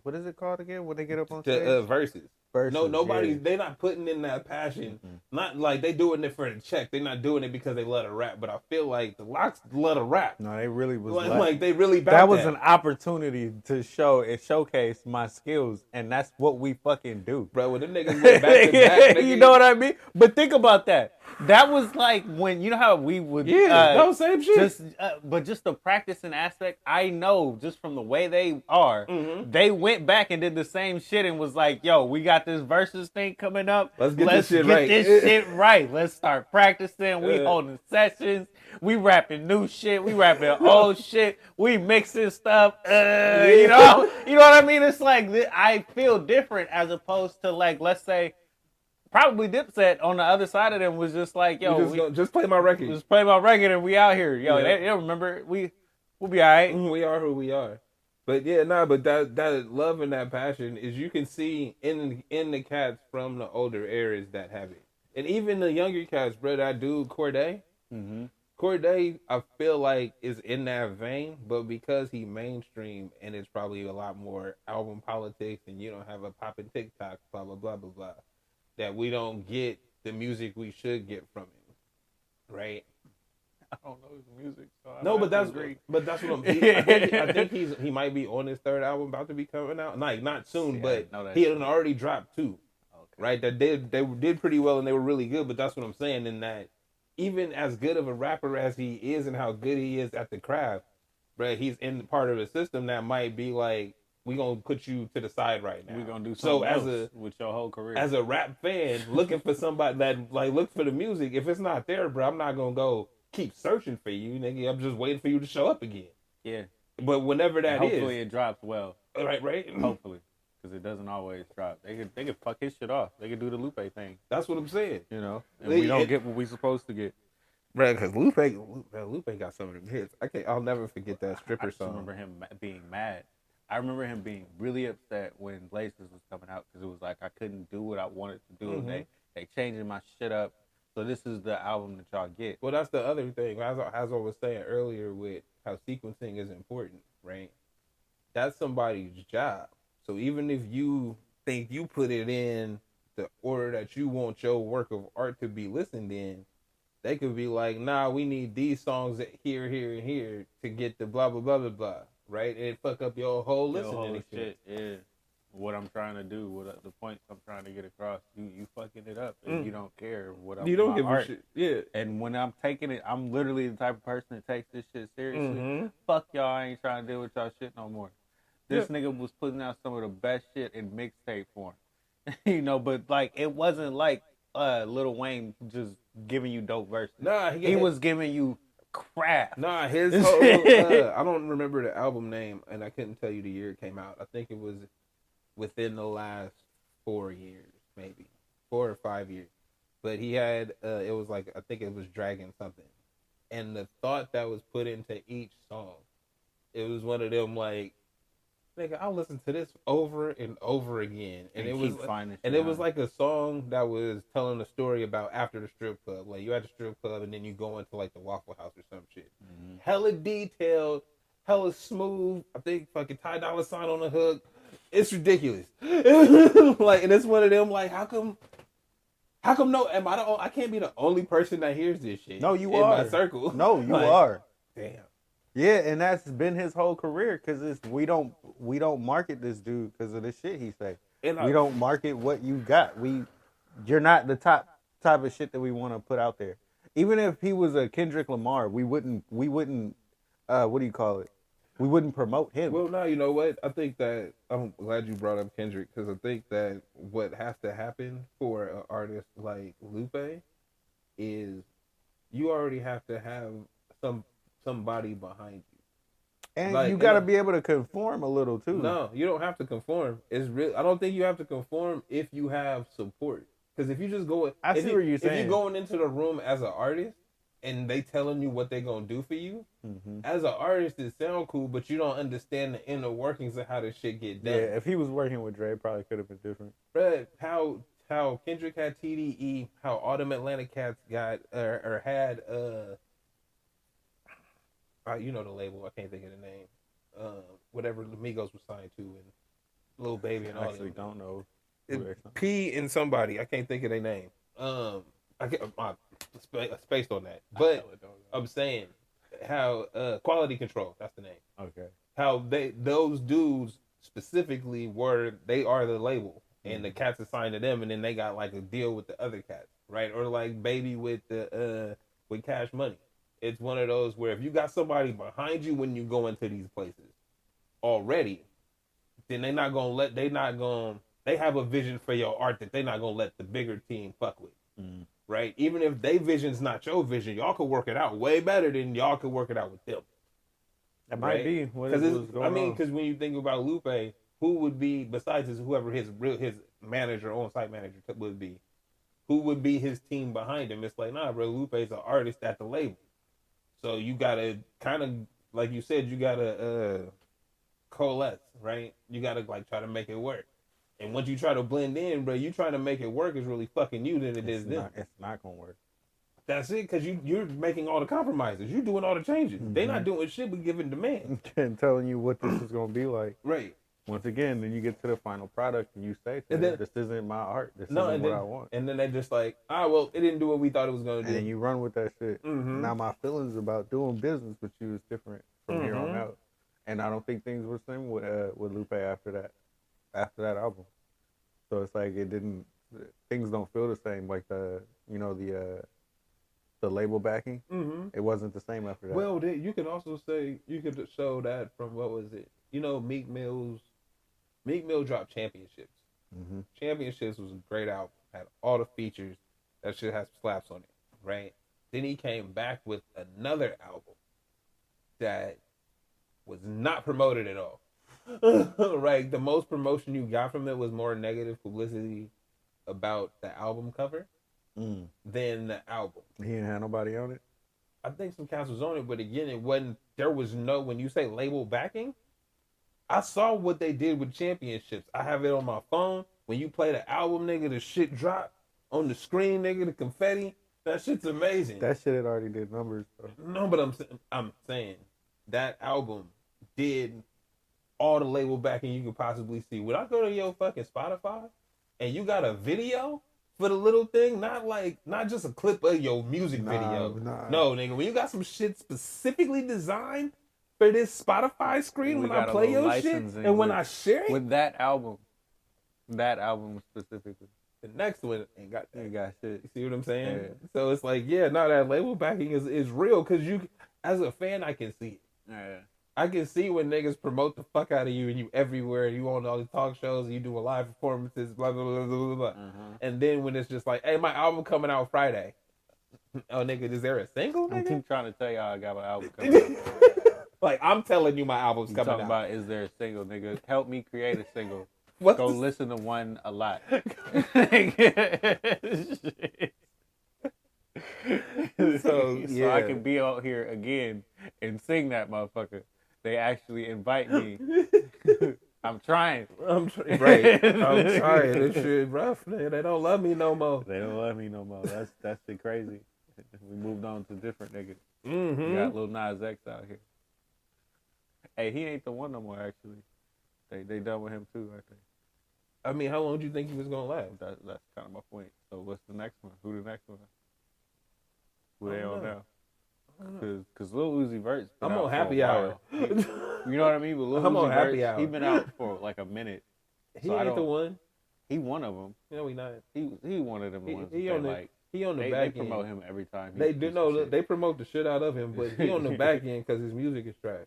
What is it called again? When they get up on stage? The Verses. No, nobody's. They not putting in that passion. Not like they doing it for the check. They're not doing it because they love to rap. But I feel like the Locks love to rap. No, they really was like they really. That was an opportunity to showcase my skills, and that's what we fucking do, bro. When them niggas went back to back, you know what I mean? But think about that. That was like when you know how we would that was same shit. But just the practicing aspect, I know just from the way they are, they went back and did the same shit and was like, "Yo, we got this versus thing coming up. Let's get this shit right. Let's start practicing. We holding sessions. We rapping new shit. We rapping old shit. We mixing stuff. You know what I mean? It's like I feel different as opposed to like, let's say, probably Dipset on the other side of them was just like, yo, just play my record. Just play my record and we out here. Yo, they remember we'll be all right. We are who we are. But but that love and that passion is you can see in the cats from the older eras that have it. And even the younger cats, bro, that dude Corday. Corday, I feel like is in that vein, but because he mainstream and it's probably a lot more album politics and you don't have a poppin' TikTok, blah, blah, blah, blah, blah, that we don't get the music we should get from him. Right? I don't know his music. So but that's what I'm I think he might be on his third album about to be coming out. Like not soon, but he had already dropped 2. Okay. Right? That they did pretty well and they were really good, but that's what I'm saying, in that even as good of a rapper as he is and how good he is at the craft, bro, he's in part of the system that might be like, we gonna put you to the side right now. We gonna do something else with your whole career. As a rap fan, looking for somebody that like look for the music. If it's not there, bro, I'm not gonna go keep searching for you, nigga. I'm just waiting for you to show up again. Yeah. But whenever that hopefully it drops well. Right. Hopefully. because it doesn't always drop. They could fuck his shit off. They could do the Lupe thing. That's what I'm saying. You know, and we don't get what we supposed to get. Right, because Lupe got some of them hits. I'll never forget that stripper song. I remember him being mad. I remember him being really upset when Blazers was coming out because it was like I couldn't do what I wanted to do. Mm-hmm. They changing my shit up. So this is the album that y'all get. Well, that's the other thing. As I was saying earlier with how sequencing is important, right? That's somebody's job. So even if you think you put it in the order that you want your work of art to be listened in, they could be like, nah, we need these songs here, here, and here to get the blah, blah, blah, blah, blah, right? And it fuck up your whole listening shit. Yeah. What I'm trying to do, the points I'm trying to get across, you fucking it up, and you don't care what I'm. You don't give art. a shit, yeah. And when I'm taking it, I'm literally the type of person that takes this shit seriously. Mm-hmm. Fuck y'all, I ain't trying to deal with y'all shit no more. This nigga was putting out some of the best shit in mixtape form, you know. But like, it wasn't like Lil Wayne just giving you dope verses. Nah, he was giving you crap. Nah, his whole, I don't remember the album name, and I couldn't tell you the year it came out. I think it was within the last 4 years, maybe 4 or 5 years. But he had, it was like, I think it was Dragon something. And the thought that was put into each song, it was one of them like, nigga, I'll listen to this over and over again. And it was like a song that was telling a story about after the strip club. Like, you at the strip club and then you go into like the Waffle House or some shit. Mm-hmm. Hella detailed, hella smooth. I think fucking Ty Dolla $ign on the hook. It's ridiculous. Like, and it's one of them like, how come no, I can't be the only person that hears this shit. No, you in are. my circle. No, you like, are. Damn. Yeah, and that's been his whole career because we don't market this dude because of the shit he say. We don't market what you got. You're not the type of shit that we want to put out there. Even if he was a Kendrick Lamar, we wouldn't what do you call it? We wouldn't promote him. Well, no, you know what? I think that I'm glad you brought up Kendrick because I think that what has to happen for an artist like Lupe is you already have to have somebody behind you. And like, you got to be able to conform a little too. No, you don't have to conform. I don't think you have to conform if you have support. Because if you just go, I see what you're saying. If you're going into the room as an artist and they telling you what they're gonna do for you, as an artist, it sound cool, but you don't understand the inner workings of how this shit get done. Yeah, if he was working with Dre, it probably could have been different. But how Kendrick had TDE, how all them Atlanta cats got or had you know the label, I can't think of the name. Whatever the Migos was signed to and Lil Baby and all that. I actually don't know. P and somebody, I can't think of their name. I get spaced on that. But I'm saying how Quality Control, that's the name. Okay. How those dudes specifically they are the label and the cats assigned to them and then they got like a deal with the other cats, right? Or like Baby with with Cash Money. It's one of those where if you got somebody behind you when you go into these places already, then they have a vision for your art that they're not gonna let the bigger team fuck with. Right? Even if they vision's not your vision, y'all could work it out way better than y'all could work it out with them. That might be what is going on. Because when you think about Lupe, who would be besides whoever his manager, on-site manager would be, who would be his team behind him? It's like, nah, bro, Lupe's an artist at the label. So you gotta kind of, like you said, you gotta coalesce, right? You gotta like try to make it work. And once you try to blend in, bro, you trying to make it work is really fucking you than it is them. It's not gonna work. That's it, because you're making all the compromises. You're doing all the changes. They're not doing shit but giving demand. And telling you what this is gonna be like. Right. Once again, then you get to the final product and you say, this isn't my art. This isn't what I want. And then they just like, well, it didn't do what we thought it was going to do. And you run with that shit. Now my feelings about doing business with you is different from here on out. And I don't think things were the same with Lupe after that album. So it's like things don't feel the same. Like the label backing, it wasn't the same after that. Well, you could also say, you could show that from, what was it? You know, Meek Mill dropped Championships. Championships was a great album. Had all the features. That shit has slaps on it, right? Then he came back with another album that was not promoted at all. Right, the most promotion you got from it was more negative publicity about the album cover than the album. He didn't have nobody on it. I think some cats was on it, but again, it wasn't. There was no, when you say label backing, I saw what they did with championships. I have it on my phone. When you play the album, nigga, the shit drop on the screen, nigga, the confetti. That shit's amazing. That shit had already did numbers, bro. No, but I'm saying that album did all the label backing you could possibly see. When I go to your fucking Spotify and you got a video for the little thing, not just a clip of your music video. No, nigga, when you got some shit specifically designed for this Spotify screen, when I play your shit and when I share it with that album specifically. The next one ain't got shit. You see what I'm saying? Yeah. So it's like, yeah, no, that label backing is real because you, as a fan, I can see it. Yeah. I can see when niggas promote the fuck out of you and you everywhere, you on all these talk shows, and you do live performances, blah, blah, blah, blah, blah. And then when it's just like, hey, my album coming out Friday. Oh, nigga, is there a single, nigga? I keep trying to tell y'all I got my album coming out. Like, I'm telling you my album's coming out. Talking about, is there a single, nigga? Help me create a single. Go listen to one a lot. So I can be out here again and sing that motherfucker. They actually invite me. I'm trying. Right. I'm trying. This shit rough, nigga. They don't love me no more. They don't love me no more. That's the crazy. We moved on to different niggas. Mm-hmm. We got Lil Nas X out here. Hey, he ain't the one no more, actually. They done with him too, I think. I mean, how long do you think he was gonna last? That's kind of my point. So what's the next one? Who the next one? Who they on now? Because Lil Uzi Vert's been I'm out on for Happy a Hour. while. You know what I mean? But Lil I'm Uzi on Happy Vert, Hour. he been out for like a minute. He ain't the one. He one of them. No, he not. He one of them ones. He on the they back end. They promote him every time. They do know. They promote the shit out of him, but he on the back end because his music is trash.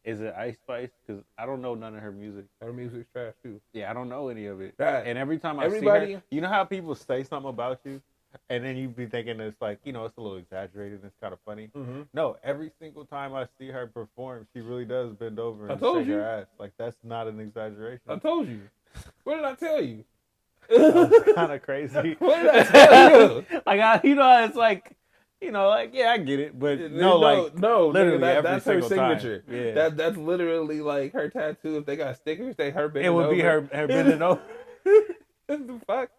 Is it Ice Spice? Because I don't know none of her music. Her music's trash too. Yeah, I don't know any of it. Right. And every time I see her, you know how people say something about you, and then you be thinking it's like, you know, it's a little exaggerated and it's kind of funny. Mm-hmm. No, every single time I see her perform, she really does bend over and shake her ass. Like, that's not an exaggeration. I told you. What did I tell you? That's kind of crazy. What did I tell you? Like, you know, it's like, you know, like, yeah, I get it, but literally nigga, that's her signature. Time. Yeah, that's literally like her tattoo. If they got stickers, they her bending over. It would be her bending over. What the fuck?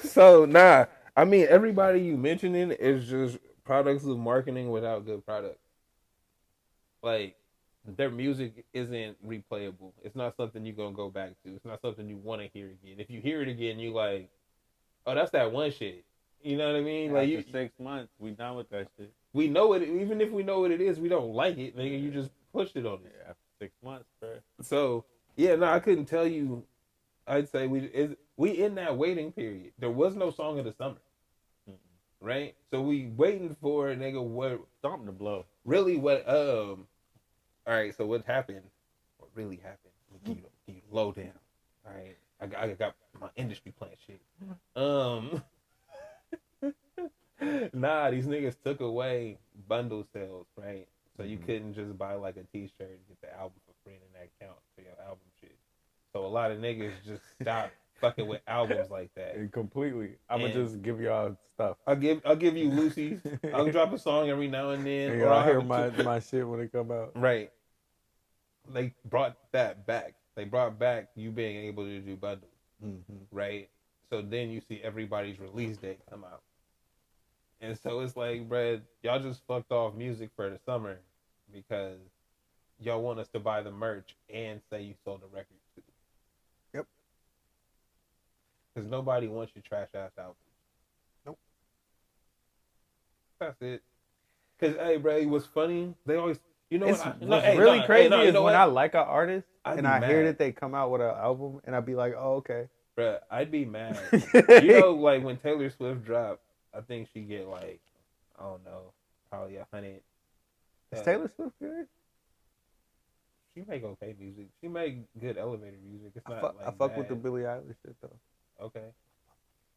So nah, I mean, everybody you mentioning is just products of marketing without good products. Like, their music isn't replayable. It's not something you're gonna go back to. It's not something you want to hear again. If you hear it again, you like, oh, that's that one shit. You know what I mean? After 6 months, we done with that shit. We know it. Even if we know what it is, we don't like it. Nigga, you just pushed it on it. Yeah, after 6 months, bro. So yeah, no, I couldn't tell you. I'd say we in that waiting period. There was no song of the summer, right? So we waiting for a nigga what something to blow. Really, what all right. So what happened? What really happened? Give you low down. All right, I got my industry plant shit. Nah, these niggas took away bundle sales, right? So you couldn't just buy like a t-shirt and get the album for free and that count for your album shit. So a lot of niggas just stopped fucking with albums like that. And completely. I'm gonna just give y'all stuff. I'll give you Lucy's. I'll drop a song every now and then. And y'all hear my shit when it come out. Right. They brought that back. They brought back you being able to do bundles. Right? So then you see everybody's release date come out. And so it's like, bruh, y'all just fucked off music for the summer because y'all want us to buy the merch and say you sold the record too. Yep. Because nobody wants your trash ass album. Nope. That's it. Because, hey, bro, it was funny. They always, you know what's really crazy is when I like an artist and I hear that they come out with an album and I'd be like, oh, okay. Bruh, I'd be mad. You know, like when Taylor Swift dropped, I think she get like, I don't know, probably 100. Is Taylor Swift good? She make okay music. She make good elevator music. It's not I fuck with the Billie Eilish shit though. Okay.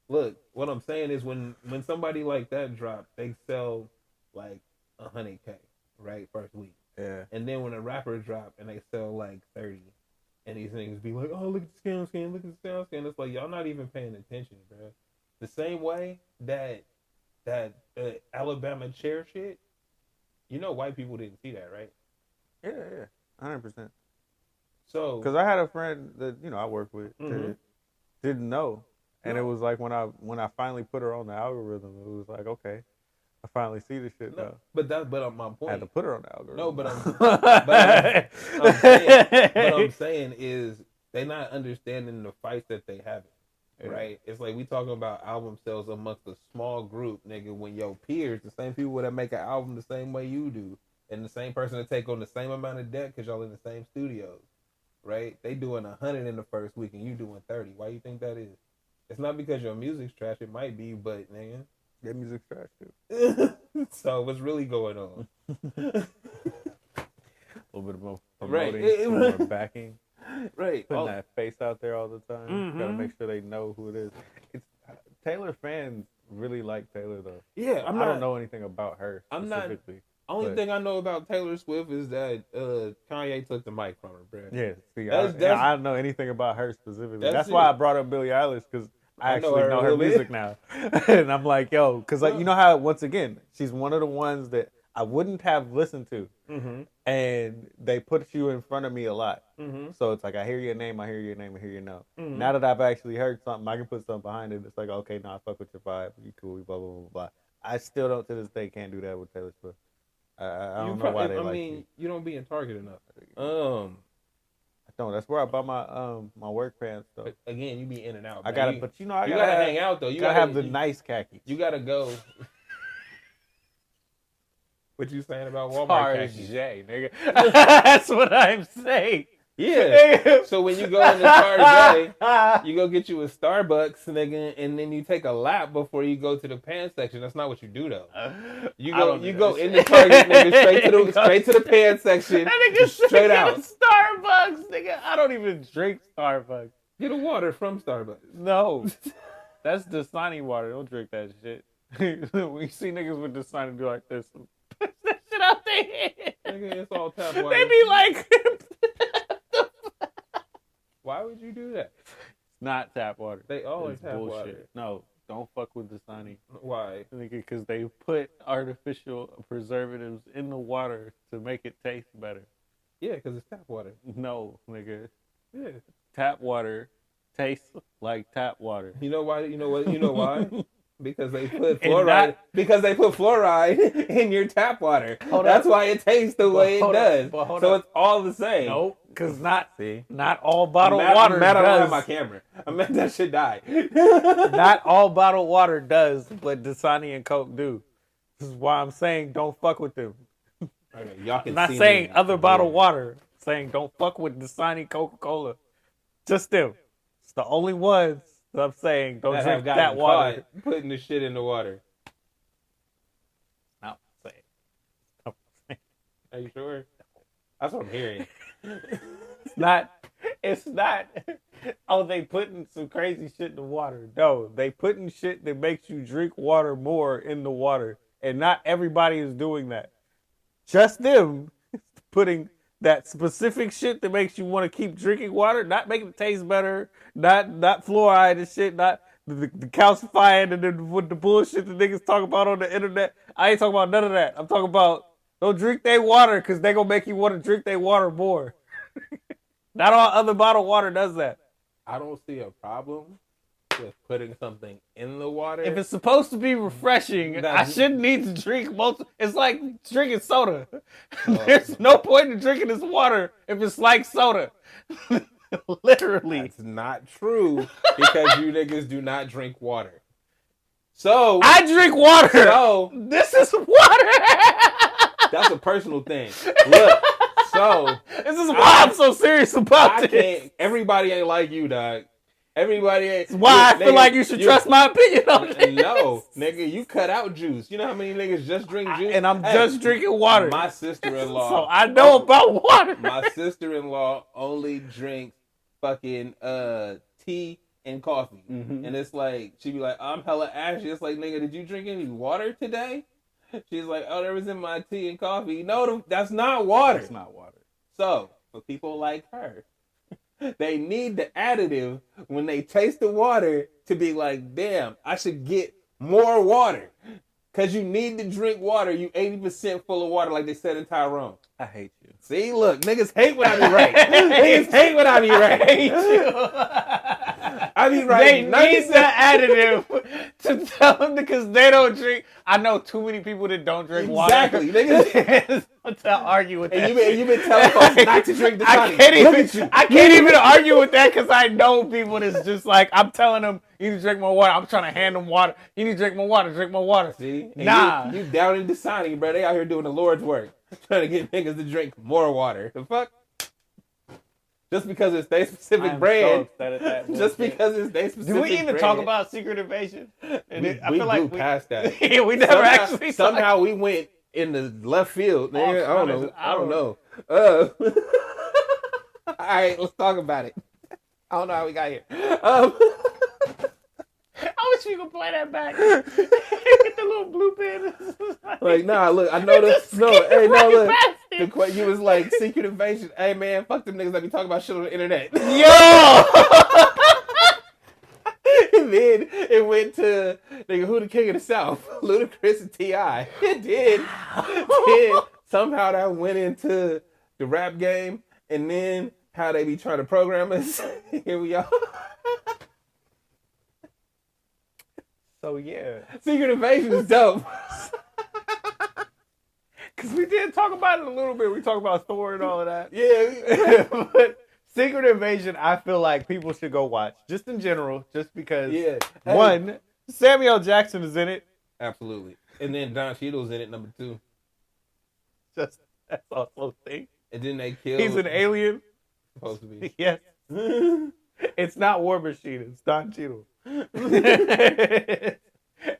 Look, what I'm saying is when somebody like that drop, they sell like 100K, right, first week. Yeah. And then when a rapper drop and they sell like 30, And these niggas be like, oh, look at the sound scan, look at the sound scan. It's like, y'all not even paying attention, bro. The same way that Alabama chair shit, you know white people didn't see that, right? Yeah, 100%. So, because I had a friend that I work with that didn't know, and it was like when I finally put her on the algorithm, it was like, okay, I finally see the shit now. But my point. I had to put her on the algorithm. No, but I'm saying is they not understanding the fights that they having. Right? It's like we talking about album sales amongst a small group, nigga, when your peers, the same people that make an album the same way you do, and the same person that take on the same amount of debt because y'all in the same studios, right? They doing 100 in the first week and you doing 30. Why you think that is? It's not because your music's trash. It might be, but nigga, their music's trash too. So what's really going on? A little bit more promoting, more backing. Right, putting that face out there all the time. Gotta make sure they know who it is. It's Taylor fans really like Taylor though. Yeah, I don't know anything about her specifically. Only thing I know about Taylor Swift is that Kanye took the mic from her, bro. Yeah, see, I don't know anything about her specifically. That's why I brought up Billie Eilish, because I actually know her music now. And I'm like, yo, because you know how, once again, she's one of the ones that I wouldn't have listened to. And they put you in front of me a lot. So it's like, I hear your name, I hear your name, I hear your name. Now that I've actually heard something, I can put something behind it. It's like, okay, no, I fuck with your vibe. You cool, blah, blah, blah, blah. I still don't, to this day, can't do that with Taylor Swift. I don't know why they like you. You don't be in Target enough. I don't. That's where I buy my my work pants though. But again, you be in and out. I gotta, but I gotta hang out though. You gotta have the nice khakis. You gotta go. What you saying about Walmart khakis? Nigga. That's what I'm saying. Yeah. So when you go in the Target, you go get you a Starbucks, nigga, and then you take a lap before you go to the pants section. That's not what you do though. You go in the Target, nigga, straight to the pants section. That nigga straight out. Starbucks, nigga. I don't even drink Starbucks. Get a water from Starbucks. No, that's Dasani water. Don't drink that shit. When you see niggas with Dasani do like this, push that shit out their head. Nigga, it's all tap water. They be like. Why would you do that? It's not tap water. They always tap bullshit. water. No, don't fuck with Dasani. Why? Because they put artificial preservatives in the water to make it taste better. Yeah, because it's tap water. No, nigga. Yeah. Tap water tastes like tap water. You know why? You know what? You know why? Because they put fluoride. Because they put fluoride in your tap water. That's why it tastes the way it does. So it's all the same. Nope. Because not all bottled water I'm mad does. I don't have my camera. I'm mad that shit died. Not all bottled water does, but Dasani and Coke do. This is why I'm saying don't fuck with them. Okay, y'all can I'm not saying other bottled water. I'm saying don't fuck with Dasani, Coca-Cola. Just them. It's the only ones that I'm saying don't drink that water. Putting the shit in the water. I'm saying. Are you sure? That's what I'm hearing. It's not. Oh, they putting some crazy shit in the water. No, they putting shit that makes you drink water more in the water. And not everybody is doing that. Just them putting that specific shit that makes you want to keep drinking water, not making it taste better, not fluoride and shit, not the calcifying and then with the bullshit the niggas talk about on the internet. I ain't talking about none of that. I'm talking about don't drink their water because they gonna make you want to drink their water more. Not all other bottled water does that. I don't see a problem with putting something in the water. If it's supposed to be refreshing, I shouldn't need to drink most. It's like drinking soda. There's no point in drinking this water if it's like soda. Literally. That's not true because you niggas do not drink water. So I drink water. So this is water. That's a personal thing. Look, so this is why I'm so serious about this. Everybody ain't like you, dog. Everybody ain't. That's why I feel like you should trust my opinion on this. No, nigga, you cut out juice. You know how many niggas just drink juice? And I'm just drinking water. My sister-in-law. So I know about water. My sister-in-law only drinks fucking tea and coffee. And it's like, she be like, I'm hella ashy. It's like, nigga, did you drink any water today? She's like, oh, there was in my tea and coffee. No, that's not water. It's not water. So, for people like her, They need the additive when they taste the water to be like, damn, I should get more water. Because you need to drink water. You 80% full of water, like they said in Tyrone. I hate you. See, look, niggas hate when I be right. Niggas hate when I be right. I hate you. I be right. They need the additive to tell them because they don't drink. I know too many people that don't drink water. Exactly. Niggas to argue with that. And you've been telling folks not to drink the I can't even argue with that because I know people that's just like, I'm telling them, you need to drink more water. I'm trying to hand them water. You need to drink more water. Drink more water. See? And nah. You down in Dasani, bro. They out here doing the Lord's work. Trying to get niggas to drink more water. The fuck? Just because it's their specific brand. Just because it's their specific brand. Do we even talk about Secret Invasion? We blew past that. Yeah, we never actually. Somehow we went in the left field. Man. I don't know. All right, let's talk about it. I don't know how we got here. I wish you could play that back. Get the little blue pen. Like, nah, look, I know this. No, hey, no, look. You was like, Secret Invasion. Hey, man, fuck them niggas that be talking about shit on the internet. Yo! And then it went to, nigga, who the king of the South? Ludacris and T.I. It did. Somehow that went into the rap game. And then how they be trying to program us. Here we are. So, yeah. Secret Invasion is dope. Because we did talk about it a little bit. We talked about Thor and all of that. Yeah. But Secret Invasion, I feel like people should go watch. Just in general. Just because, one, Samuel L. Jackson is in it. Absolutely. And then Don Cheadle's in it, number 2. That's also a thing. And then they kill... He's an alien. Supposed to be. Yes. It's not War Machine. It's Don Cheadle.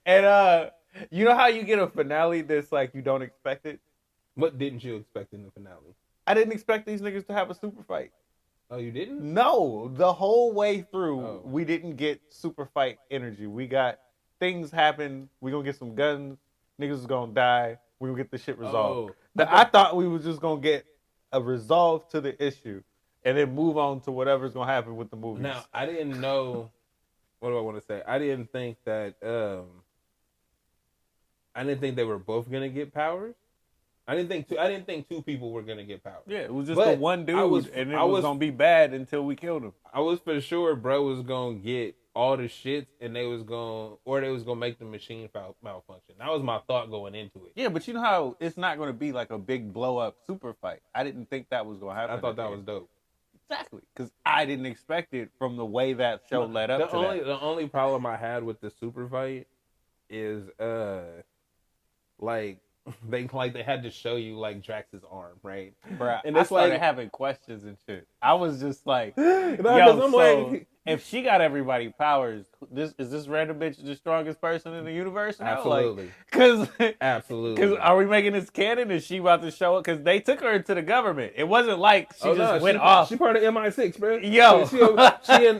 And you know how you get a finale that's like you don't expect it? What didn't you expect in the finale? I didn't expect these niggas to have a super fight. Oh, you didn't? No. The whole way through, we didn't get super fight energy. We got things happen. We gonna get some guns. Niggas is gonna die. We gonna get the shit resolved. I thought we was just gonna get a resolve to the issue and then move on to whatever's gonna happen with the movies. Now, I didn't know... What do I want to say? I didn't think that... I didn't think they were both gonna get powers. I didn't think two people were gonna get powers. Yeah, it was just the one dude, and it was gonna be bad until we killed him. I was for sure bro was gonna get all the shits, and they was gonna make the machine malfunction. That was my thought going into it. Yeah, but you know how it's not gonna be like a big blow up super fight. I didn't think that was gonna happen. I thought that was dope. Exactly, because I didn't expect it from the way that show led up to that. The only problem I had with the super fight is like they had to show you like Drax's arm, right? Bruh, and I started having questions and shit. I was just like, if she got everybody powers, is this random bitch the strongest person in the universe now? Absolutely. Absolutely. Because are we making this canon? Is she about to show it? Because they took her into the government. It wasn't like she went off. She part of MI6, bro. Yo.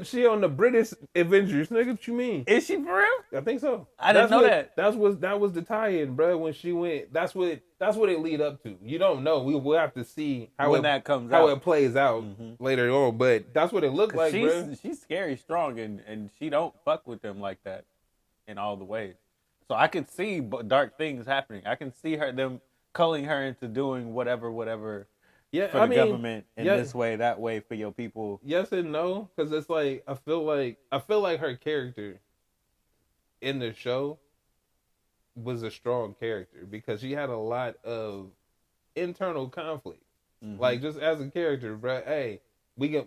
She on the British Avengers. Nigga, what you mean? Is she for real? I think so. I didn't know that. That was the tie-in, bro. When she went, that's what it lead up to. You don't know. We'll have to see how that comes how out. it plays out later on. But that's what it looked like, bro. She's scary strong, and she don't fuck with them like that in all the ways. So I could see dark things happening. I can see them culling her into doing whatever for the government in this way, that way for your people. Yes and no, because it's like I feel like her character in the show was a strong character because she had a lot of internal conflict. Like just as a character, bro. Hey,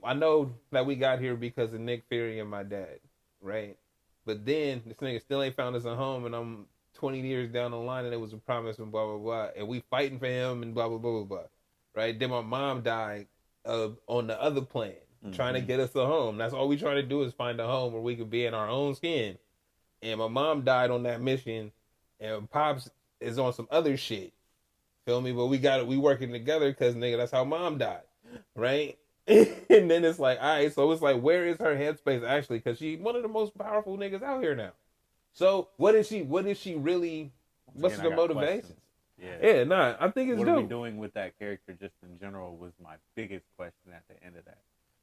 I know that we got here because of Nick Fury and my dad, right? But then this nigga still ain't found us a home, and I'm 20 years down the line, and it was a promise and blah blah blah, and we fighting for him and blah blah blah blah blah, right? Then my mom died on the other plane, trying to get us a home. That's all we trying to do is find a home where we could be in our own skin. And my mom died on that mission, and Pops is on some other shit. Feel me? But we working together because nigga, that's how mom died, right? And then it's like, all right, so it's like, where is her headspace actually? Because she's one of the most powerful niggas out here now. So what is she really? What's the motivation? I think it's what dope. What are we doing with that character just in general was my biggest question at the end of that.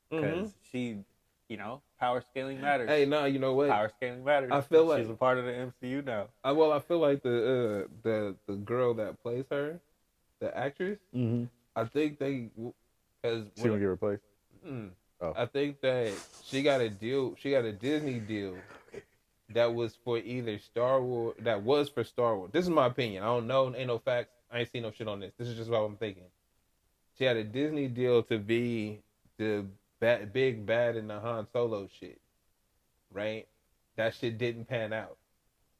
because she, power scaling matters. Hey, no, you know what? Power scaling matters. I feel like she's a part of the MCU now. I feel like the girl that plays her, the actress, I think they because she gonna get replaced. Oh. I think that she got a Disney deal that was for either Star Wars. That was for Star Wars. This is my opinion. I don't know. Ain't no facts. I ain't seen no shit on this. This is just what I'm thinking. She had a Disney deal to be the big bad in the Han Solo shit, right? That shit didn't pan out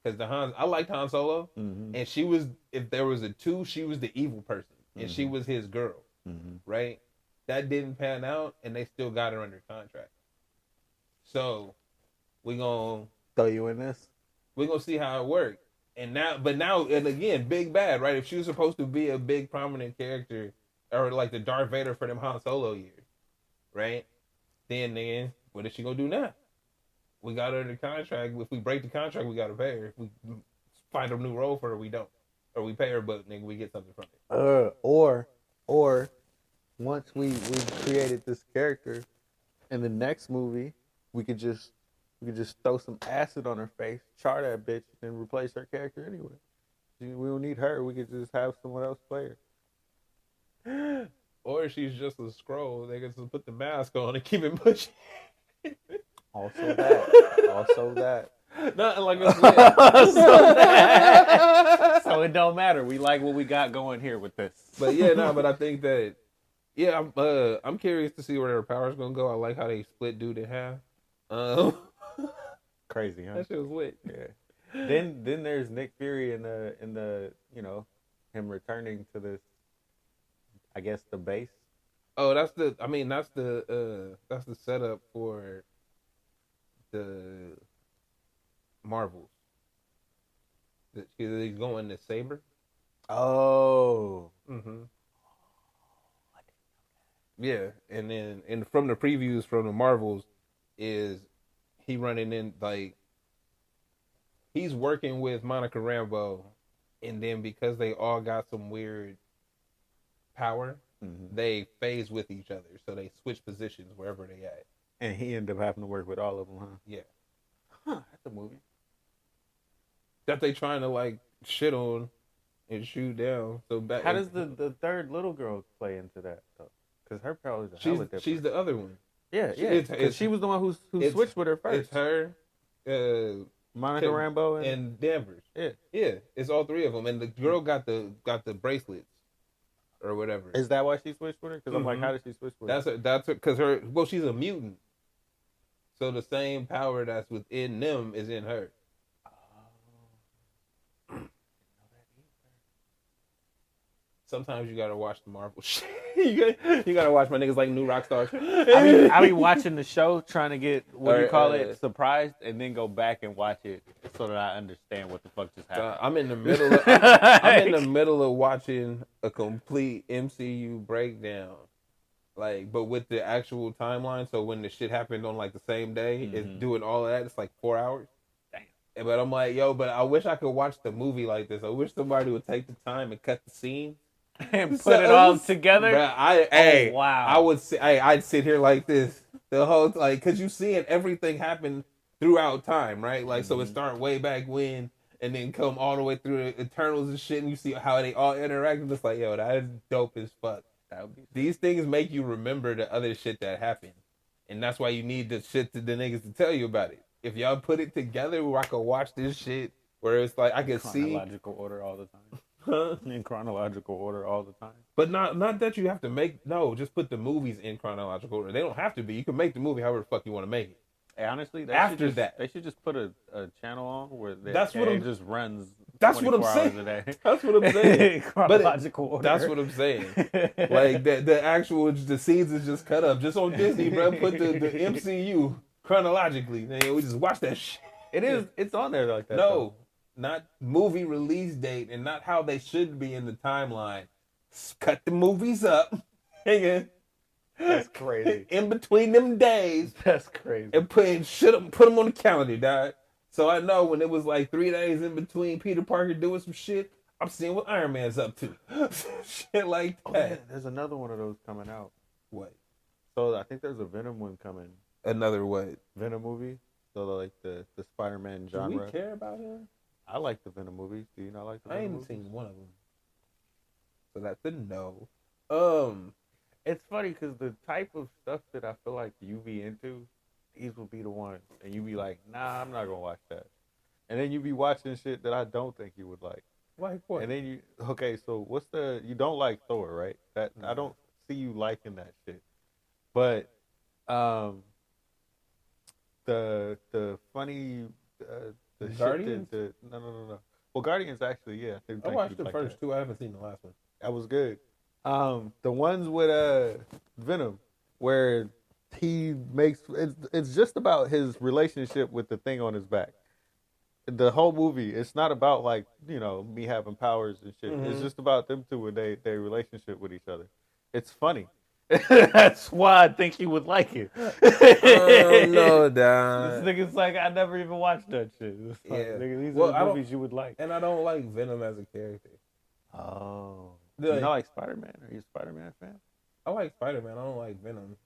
because I liked Han Solo, and she was, if there was a 2, she was the evil person, and she was his girl, right? That didn't pan out, and they still got her under contract. So we gonna throw you in this. We're gonna see how it works. And again, big bad, right? If she was supposed to be a big prominent character, or like the Darth Vader for them Han Solo years, right? Then what is she gonna do now? We got her under contract. If we break the contract, we gotta pay her. If we find a new role for her, we don't, or we pay her, but nigga, we get something from it. Or once we created this character, in the next movie, we could just throw some acid on her face, char that bitch, and replace her character anyway. We don't need her. We could just have someone else play her. Or she's just a scroll. They can just put the mask on and keep it pushing. Also that. Nothing like a So it don't matter. We like what we got going here with this. But but I think that I'm curious to see where their power's gonna go. I like how they split dude in half. Crazy, huh? That shit was lit. Yeah. Then there's Nick Fury in the him returning to this, I guess, the base. Oh, that's the setup for the Marvels. He's going to Saber. Oh. Yeah, and from the previews from the Marvels is he running in, like, he's working with Monica Rambeau, and then because they all got some weird power, they phase with each other, so they switch positions wherever they at. And he ended up having to work with all of them, huh? Yeah. That's a movie that they trying to like shit on and shoot down. So how does the third little girl play into that though? Because her powers are hella different. She's the other one. Yeah. Because she was the one who switched with her first. It's her, Monica Rambeau and Danvers. Yeah. It's all three of them, and the girl got the bracelets or whatever. Is that why she switched with her? Because I'm like, how did she switch with her? That's because she's a mutant, so the same power that's within them is in her. Sometimes you gotta watch the Marvel shit. you gotta watch my niggas like New Rockstars. I be watching the show trying to get surprised, and then go back and watch it so that I understand what the fuck just happened. I'm in the middle of watching a complete MCU breakdown, like, but with the actual timeline. So when the shit happened on like the same day, it's doing all of that. It's like 4 hours. Damn. But I'm like, but I wish I could watch the movie like this. I wish somebody would take the time and cut the scene. And put it all together. Bruh, wow! I would say, I'd sit here like this the whole because you seeing everything happen throughout time, right? Like, so it start way back when, and then come all the way through the Eternals and shit, and you see how they all interact. And it's like, that is dope as fuck. These things make you remember the other shit that happened, and that's why you need the shit to the niggas to tell you about it. If y'all put it together, where I could watch this shit, where it's like I could see chronological order all the time. In chronological order all the time. But not that you have to just put the movies in chronological order. They don't have to be. You can make the movie however the fuck you want to make it. Hey, honestly, they should just put a channel on where it just runs. That's what I'm saying. That's what I'm saying. Chronological order. That's what I'm saying. Like the scenes is just cut up just on Disney, bro. Put the MCU chronologically. Man, we just watch that shit. It's on there like that. No. Though. Not movie release date and not how they should be in the timeline. Cut the movies up. That's crazy. In between them days. That's crazy. And put them on the calendar, dog. So I know when it was like 3 days in between Peter Parker doing some shit, I'm seeing what Iron Man's up to. Shit like that. Yeah, there's another one of those coming out. What? So I think there's a Venom one coming. Another what? Venom movie. So like the Spider-Man genre. Do we care about him? I like the Venom movies. Do you not like the Venom movies? I ain't seen one of them. So that's a no. It's funny because the type of stuff that I feel like you be into, these will be the ones. And you be like, nah, I'm not going to watch that. And then you be watching shit that I don't think you would like. Like what? And then so you don't like Thor, right? I don't see you liking that shit. But the funny the Guardians? shit that no. Well, Guardians actually, yeah. I watched the first two. I haven't seen the last one. That was good. The ones with Venom, where he makes it's just about his relationship with the thing on his back. The whole movie, it's not about like, me having powers and shit. It's just about them two and their relationship with each other. It's funny. That's why I think you would like it. Oh no, Don. This nigga's like, I never even watched that shit. It's like, nigga, these are the movies you would like. And I don't like Venom as a character. Oh. Do you not like Spider-Man? Are you a Spider-Man fan? I like Spider-Man. I don't like Venom.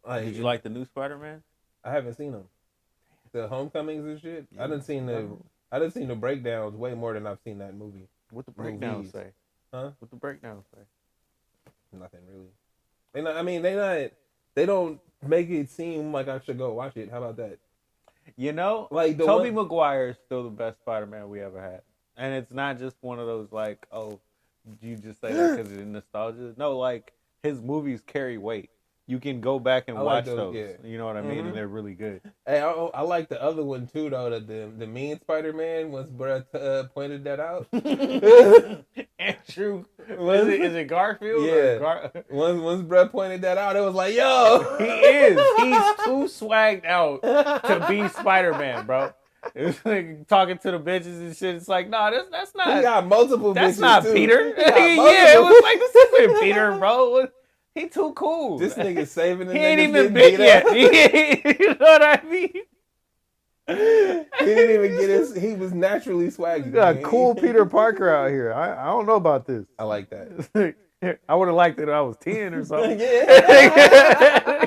Did you like the new Spider-Man? I haven't seen them. The Homecomings and shit. Yeah. I done seen the breakdowns way more than I've seen that movie. What the breakdowns say? Huh? What the breakdowns say? Nothing really. They don't make it seem like I should go watch it. How about that? Like Tobey Maguire is still the best Spider-Man we ever had. And it's not just one of those like, oh, you just say that because it's nostalgia. No, like his movies carry weight. You can go back and watch those. Yeah. You know what I mean? And they're really good. Hey, I like the other one too, though. The mean Spider-Man. Once Brett pointed that out. Andrew, is it Garfield? Yeah. Once Brett pointed that out, it was like, yo, he is. He's too swagged out to be Spider-Man, bro. It's like talking to the bitches and shit. It's like, nah, that's not. He got multiple. That's bitches not too. Peter. Yeah, it was like, this isn't Peter, bro. He too cool. This nigga saving the He ain't even big yet. You know what I mean? He didn't even get his. He was naturally swaggy. You got cool Peter Parker out here. I don't know about this. I like that. I would have liked it when I was 10 or something. Yeah.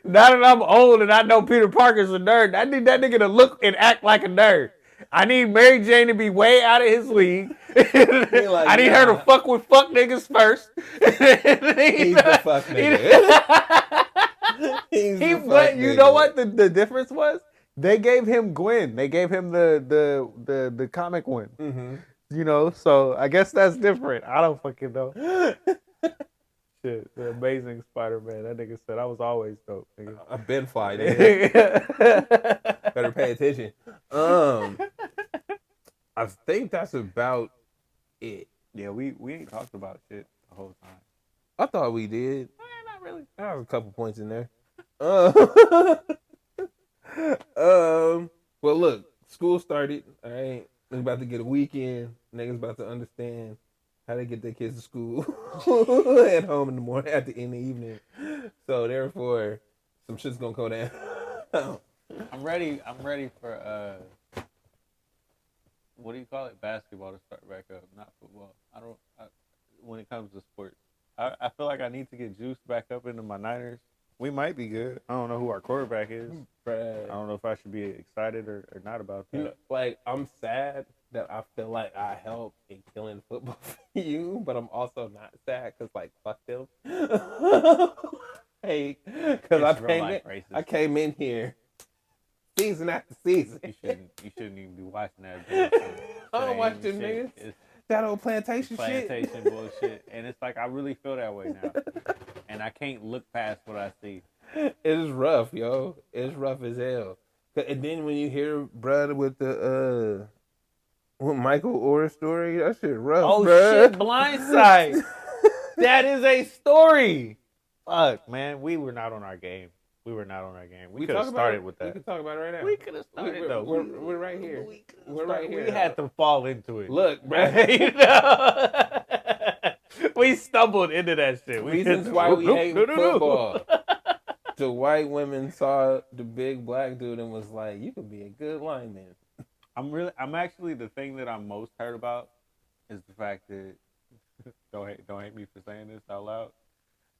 Now that I'm old and I know Peter Parker's a nerd, I need that nigga to look and act like a nerd. I need Mary Jane to be way out of his league. I need her to fuck with fuck niggas first. He's the fuck nigga. But you know what the difference was? They gave him Gwen. They gave him the comic one. Mm-hmm. So I guess that's different. I don't fucking know. Shit, the Amazing Spider-Man. That nigga said I was always dope. Nigga. I've been fly, nigga. Better pay attention. I think that's about it. Yeah, we ain't talked about shit the whole time. I thought we did. Not really. There was a couple points in there. Well, look, school started. All right, we're about to get a weekend. Niggas about to understand how they get their kids to school at home in the morning, in the evening. So therefore, some shit's gonna go down. I'm ready for what do you call it? Basketball to start back up, not football. When it comes to sports, I feel like I need to get juiced back up into my Niners. We might be good. I don't know who our quarterback is. I don't know if I should be excited or not about that. I'm sad that I feel like I helped in killing football for you, but I'm also not sad because, fuck them. Hey, because I came in here season after season. You shouldn't even be watching that. I don't watch them niggas. That old plantation shit. Plantation bullshit. And it's like, I really feel that way now. And I can't look past what I see. It's rough, yo. It's rough as hell. And then when you hear brother with the with Michael Orr story, that shit rough, oh, bruh. Shit, Blindside. That is a story. Fuck, man. We were not on our game. We could have started with that. We could talk about it right now. We could have started, though. We're right here. We're right here. We had to fall into it. Look, bro. We stumbled into that shit. Reasons why we hate football. The white women saw the big black dude and was like, you could be a good lineman. I'm actually, the thing that I'm most hurt about is the fact that, don't hate me for saying this out loud,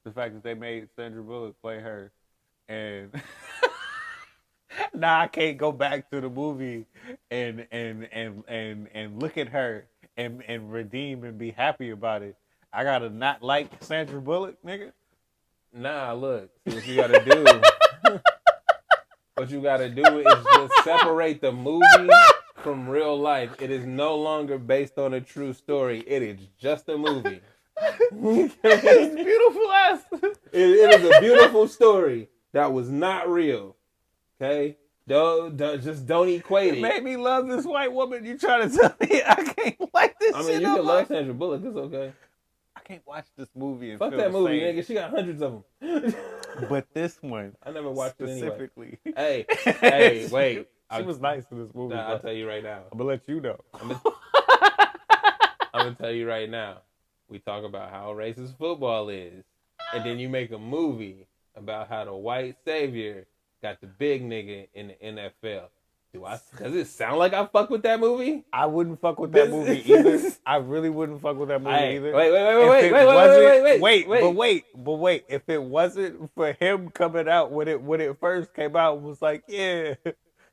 The fact that they made Sandra Bullock play her, and now I can't go back to the movie and look at her and redeem and be happy about it. I gotta not like Sandra Bullock, nigga. Nah, look, see what you gotta do. What you gotta do is just separate the movie from real life. It is no longer based on a true story. It is just a movie. It's beautiful ass. It is a beautiful story that was not real. Okay? Don't equate it. It made me love this white woman. You trying to tell me I can't like this shit? I mean, you can love Sandra Bullock. It's okay. I can't watch this movie and fuck feel that movie, same. nigga. She got hundreds of them. But this one, I never watched specifically. it anyway. Hey, wait. She was nice in this movie. I'll tell you right now. I'm gonna let you know. I'm gonna tell you right now. We talk about how racist football is, and then you make a movie about how the white savior got the big nigga in the NFL. Does it sound like I fuck with that movie? I wouldn't fuck with that movie either. I really wouldn't fuck with that movie either. Wait. If it wasn't for him coming out when it first came out, and was like, yeah,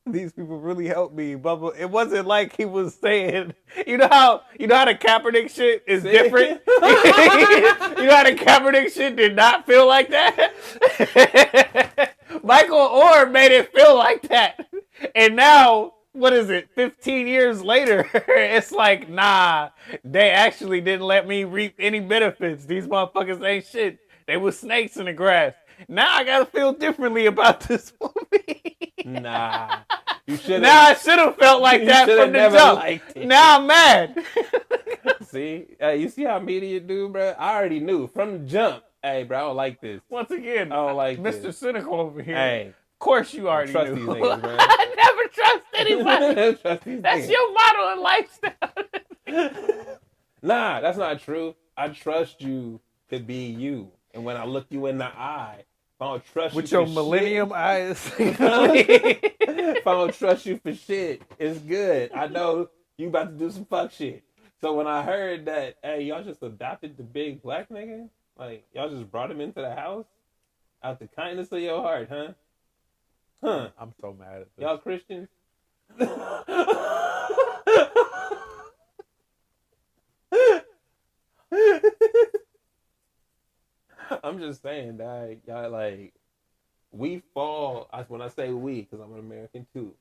these people really helped me. Bubble. It wasn't like he was saying, you know how the Kaepernick shit is different. You know how the Kaepernick shit did not feel like that. Michael Orr made it feel like that. And now, what is it, 15 years later, it's like, nah, they actually didn't let me reap any benefits. These motherfuckers ain't shit. They was snakes in the grass. Now I gotta feel differently about this movie. Nah. You should Now I should have felt like that from the jump. Now I'm mad. See? You see how media do, bro? I already knew from the jump. Hey, bro, I don't like this. Once again, I don't like Mr. this. Cynical over here. Hey. Of course you already Trust knew. these niggas, bro. I never trust anybody. Trust these That's niggas. your motto in lifestyle. Nah, that's not true. I trust you to be you. And when I look you in the eye, if I don't trust with you your for millennium eyes. If I don't trust you for shit, it's good. I know you about to do some fuck shit. So when I heard that, hey, y'all just adopted the big black nigga, like y'all just brought him into the house out the kindness of your heart, huh? Huh? I'm so mad at this. Y'all Christians? I'm just saying, dog. Y'all like, we fall. When I say we, because I'm an American too.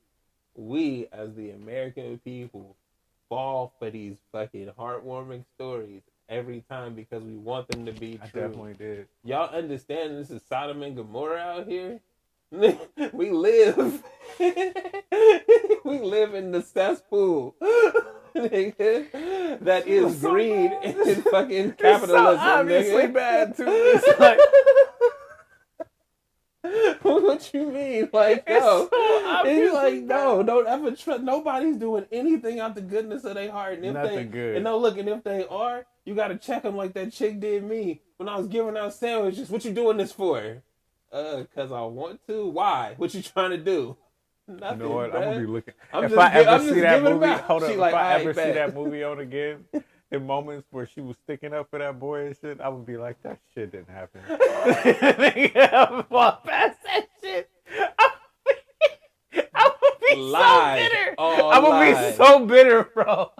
We, as the American people, fall for these fucking heartwarming stories every time because we want them to be true. I definitely did. Y'all understand this is Sodom and Gomorrah out here? We live. We live in the cesspool. That is so greed and fucking capitalism. It's so obviously nigga. bad too. It's like, what you mean? Like, it's no. so It's like, no, don't ever trust. Nobody's doing anything out the goodness of their heart. And if nothing good. And no, look, and if they are, you got to check them like that chick did me when I was giving out sandwiches. What you doing this for? Because I want to. Why? What you trying to do? Nothing, you know what? bruh. I'm gonna be looking. I'm if just I ever I'm see that giving movie, back. hold on. She If like, I ever bet. see that movie on again, in moments where she was sticking up for that boy and shit, I would be like, that shit didn't happen. I'm walk past that shit. I'm gonna be Lies. so bitter. All I'm gonna be lies. so bitter, bro.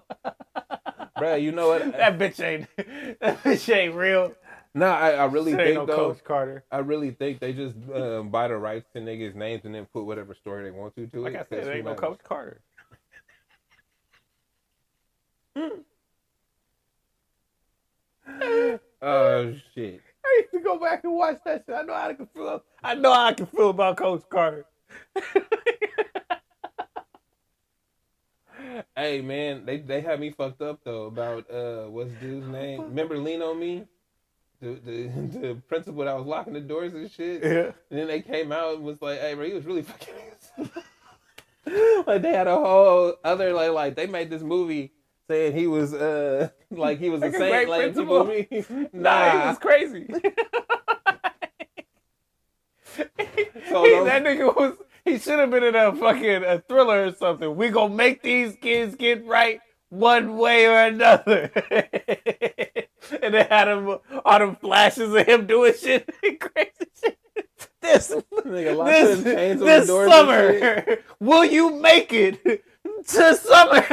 Bro, you know what? That bitch ain't real. No, I really This ain't think no though. Coach Carter. I really think they just buy the rights to niggas' names and then put whatever story they want to Like it. I said, it ain't no Coach Carter. Oh shit. I used to go back and watch that shit. I know how I can feel. I know how I can feel about Coach Carter. Hey man, they had me fucked up though about what's dude's name? Remember Lean on Me? The principal that was locking the doors and shit. Yeah. And then they came out and was like, hey bro, he was really fucking like they had a whole other like they made this movie saying he was like he was Like a a saint, great like principal. Nah, he was crazy. So That nigga he should have been in a fucking Thriller or something. We gonna make these kids get right one way or another. And they had him all them flashes of him doing shit, crazy shit. This summer, will you make it to summer?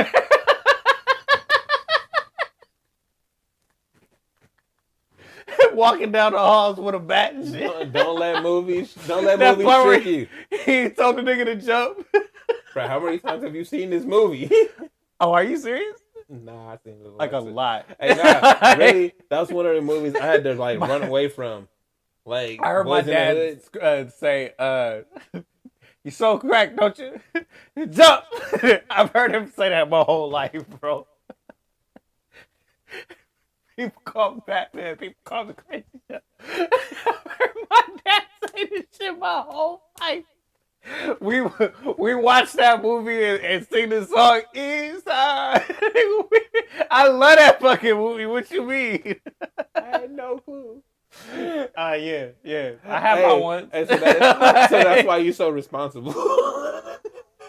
Walking down the halls with a bat and shit. Don't let movies trick you. He told the nigga to jump. Bro, how many times have you seen this movie? Oh, are you serious? Nah, I've seen it like a lot. Hey, nah, really, that was one of the movies I had to like run away from. Like, I heard my dad say, "You so crack, don't you? Jump!" I've heard him say that my whole life, bro. People call him Batman. People call him the crazy shit. I've heard my dad say this shit my whole life. We watched that movie and sing the song Eastside. I love that fucking movie. What you mean? I had no clue. Yeah. I have my one. So that's why you're so responsible.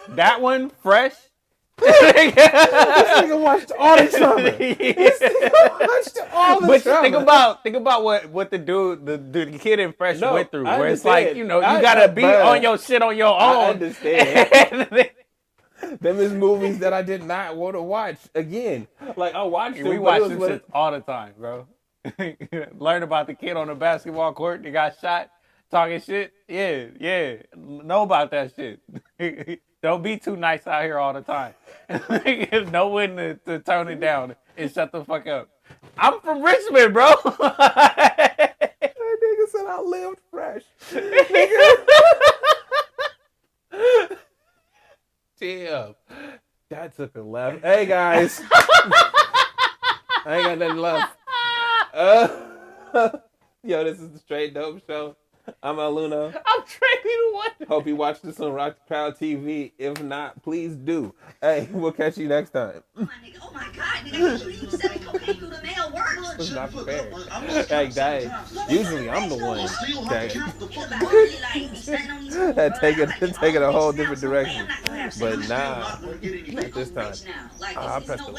That one, fresh. This nigga watched all the summer. But think about what the dude, the kid in Fresh went through. Where it's like, you gotta be on your shit on your own. I understand. Them is movies that I did not want to watch again. Like I watched them. We watch them shit all the time, bro. Learn about the kid on the basketball court that got shot, talking shit. Yeah. Know about that shit. Don't be too nice out here all the time. Know when to tone it down and shut the fuck up. I'm from Richmond, bro. That nigga said I lived Fresh. Damn. That took a left. Hey, guys. I ain't got nothing left. Yo, this is the Straight Dope Show. I'm Luna. I'm trading one. Hope you watch this on Rock the Crowd TV. If not, please do. Hey, we'll catch you next time. Oh my God, nigga, you selling cocaine through the mail works. It's not fair. Like that. Usually I'm the one. Okay. Take it a whole different direction. But nah, not this time. I pressed the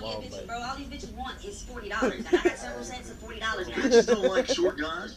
wrong button. Bro, all these bitches want is $40, and I got several cents of $40 now. Still like short guys?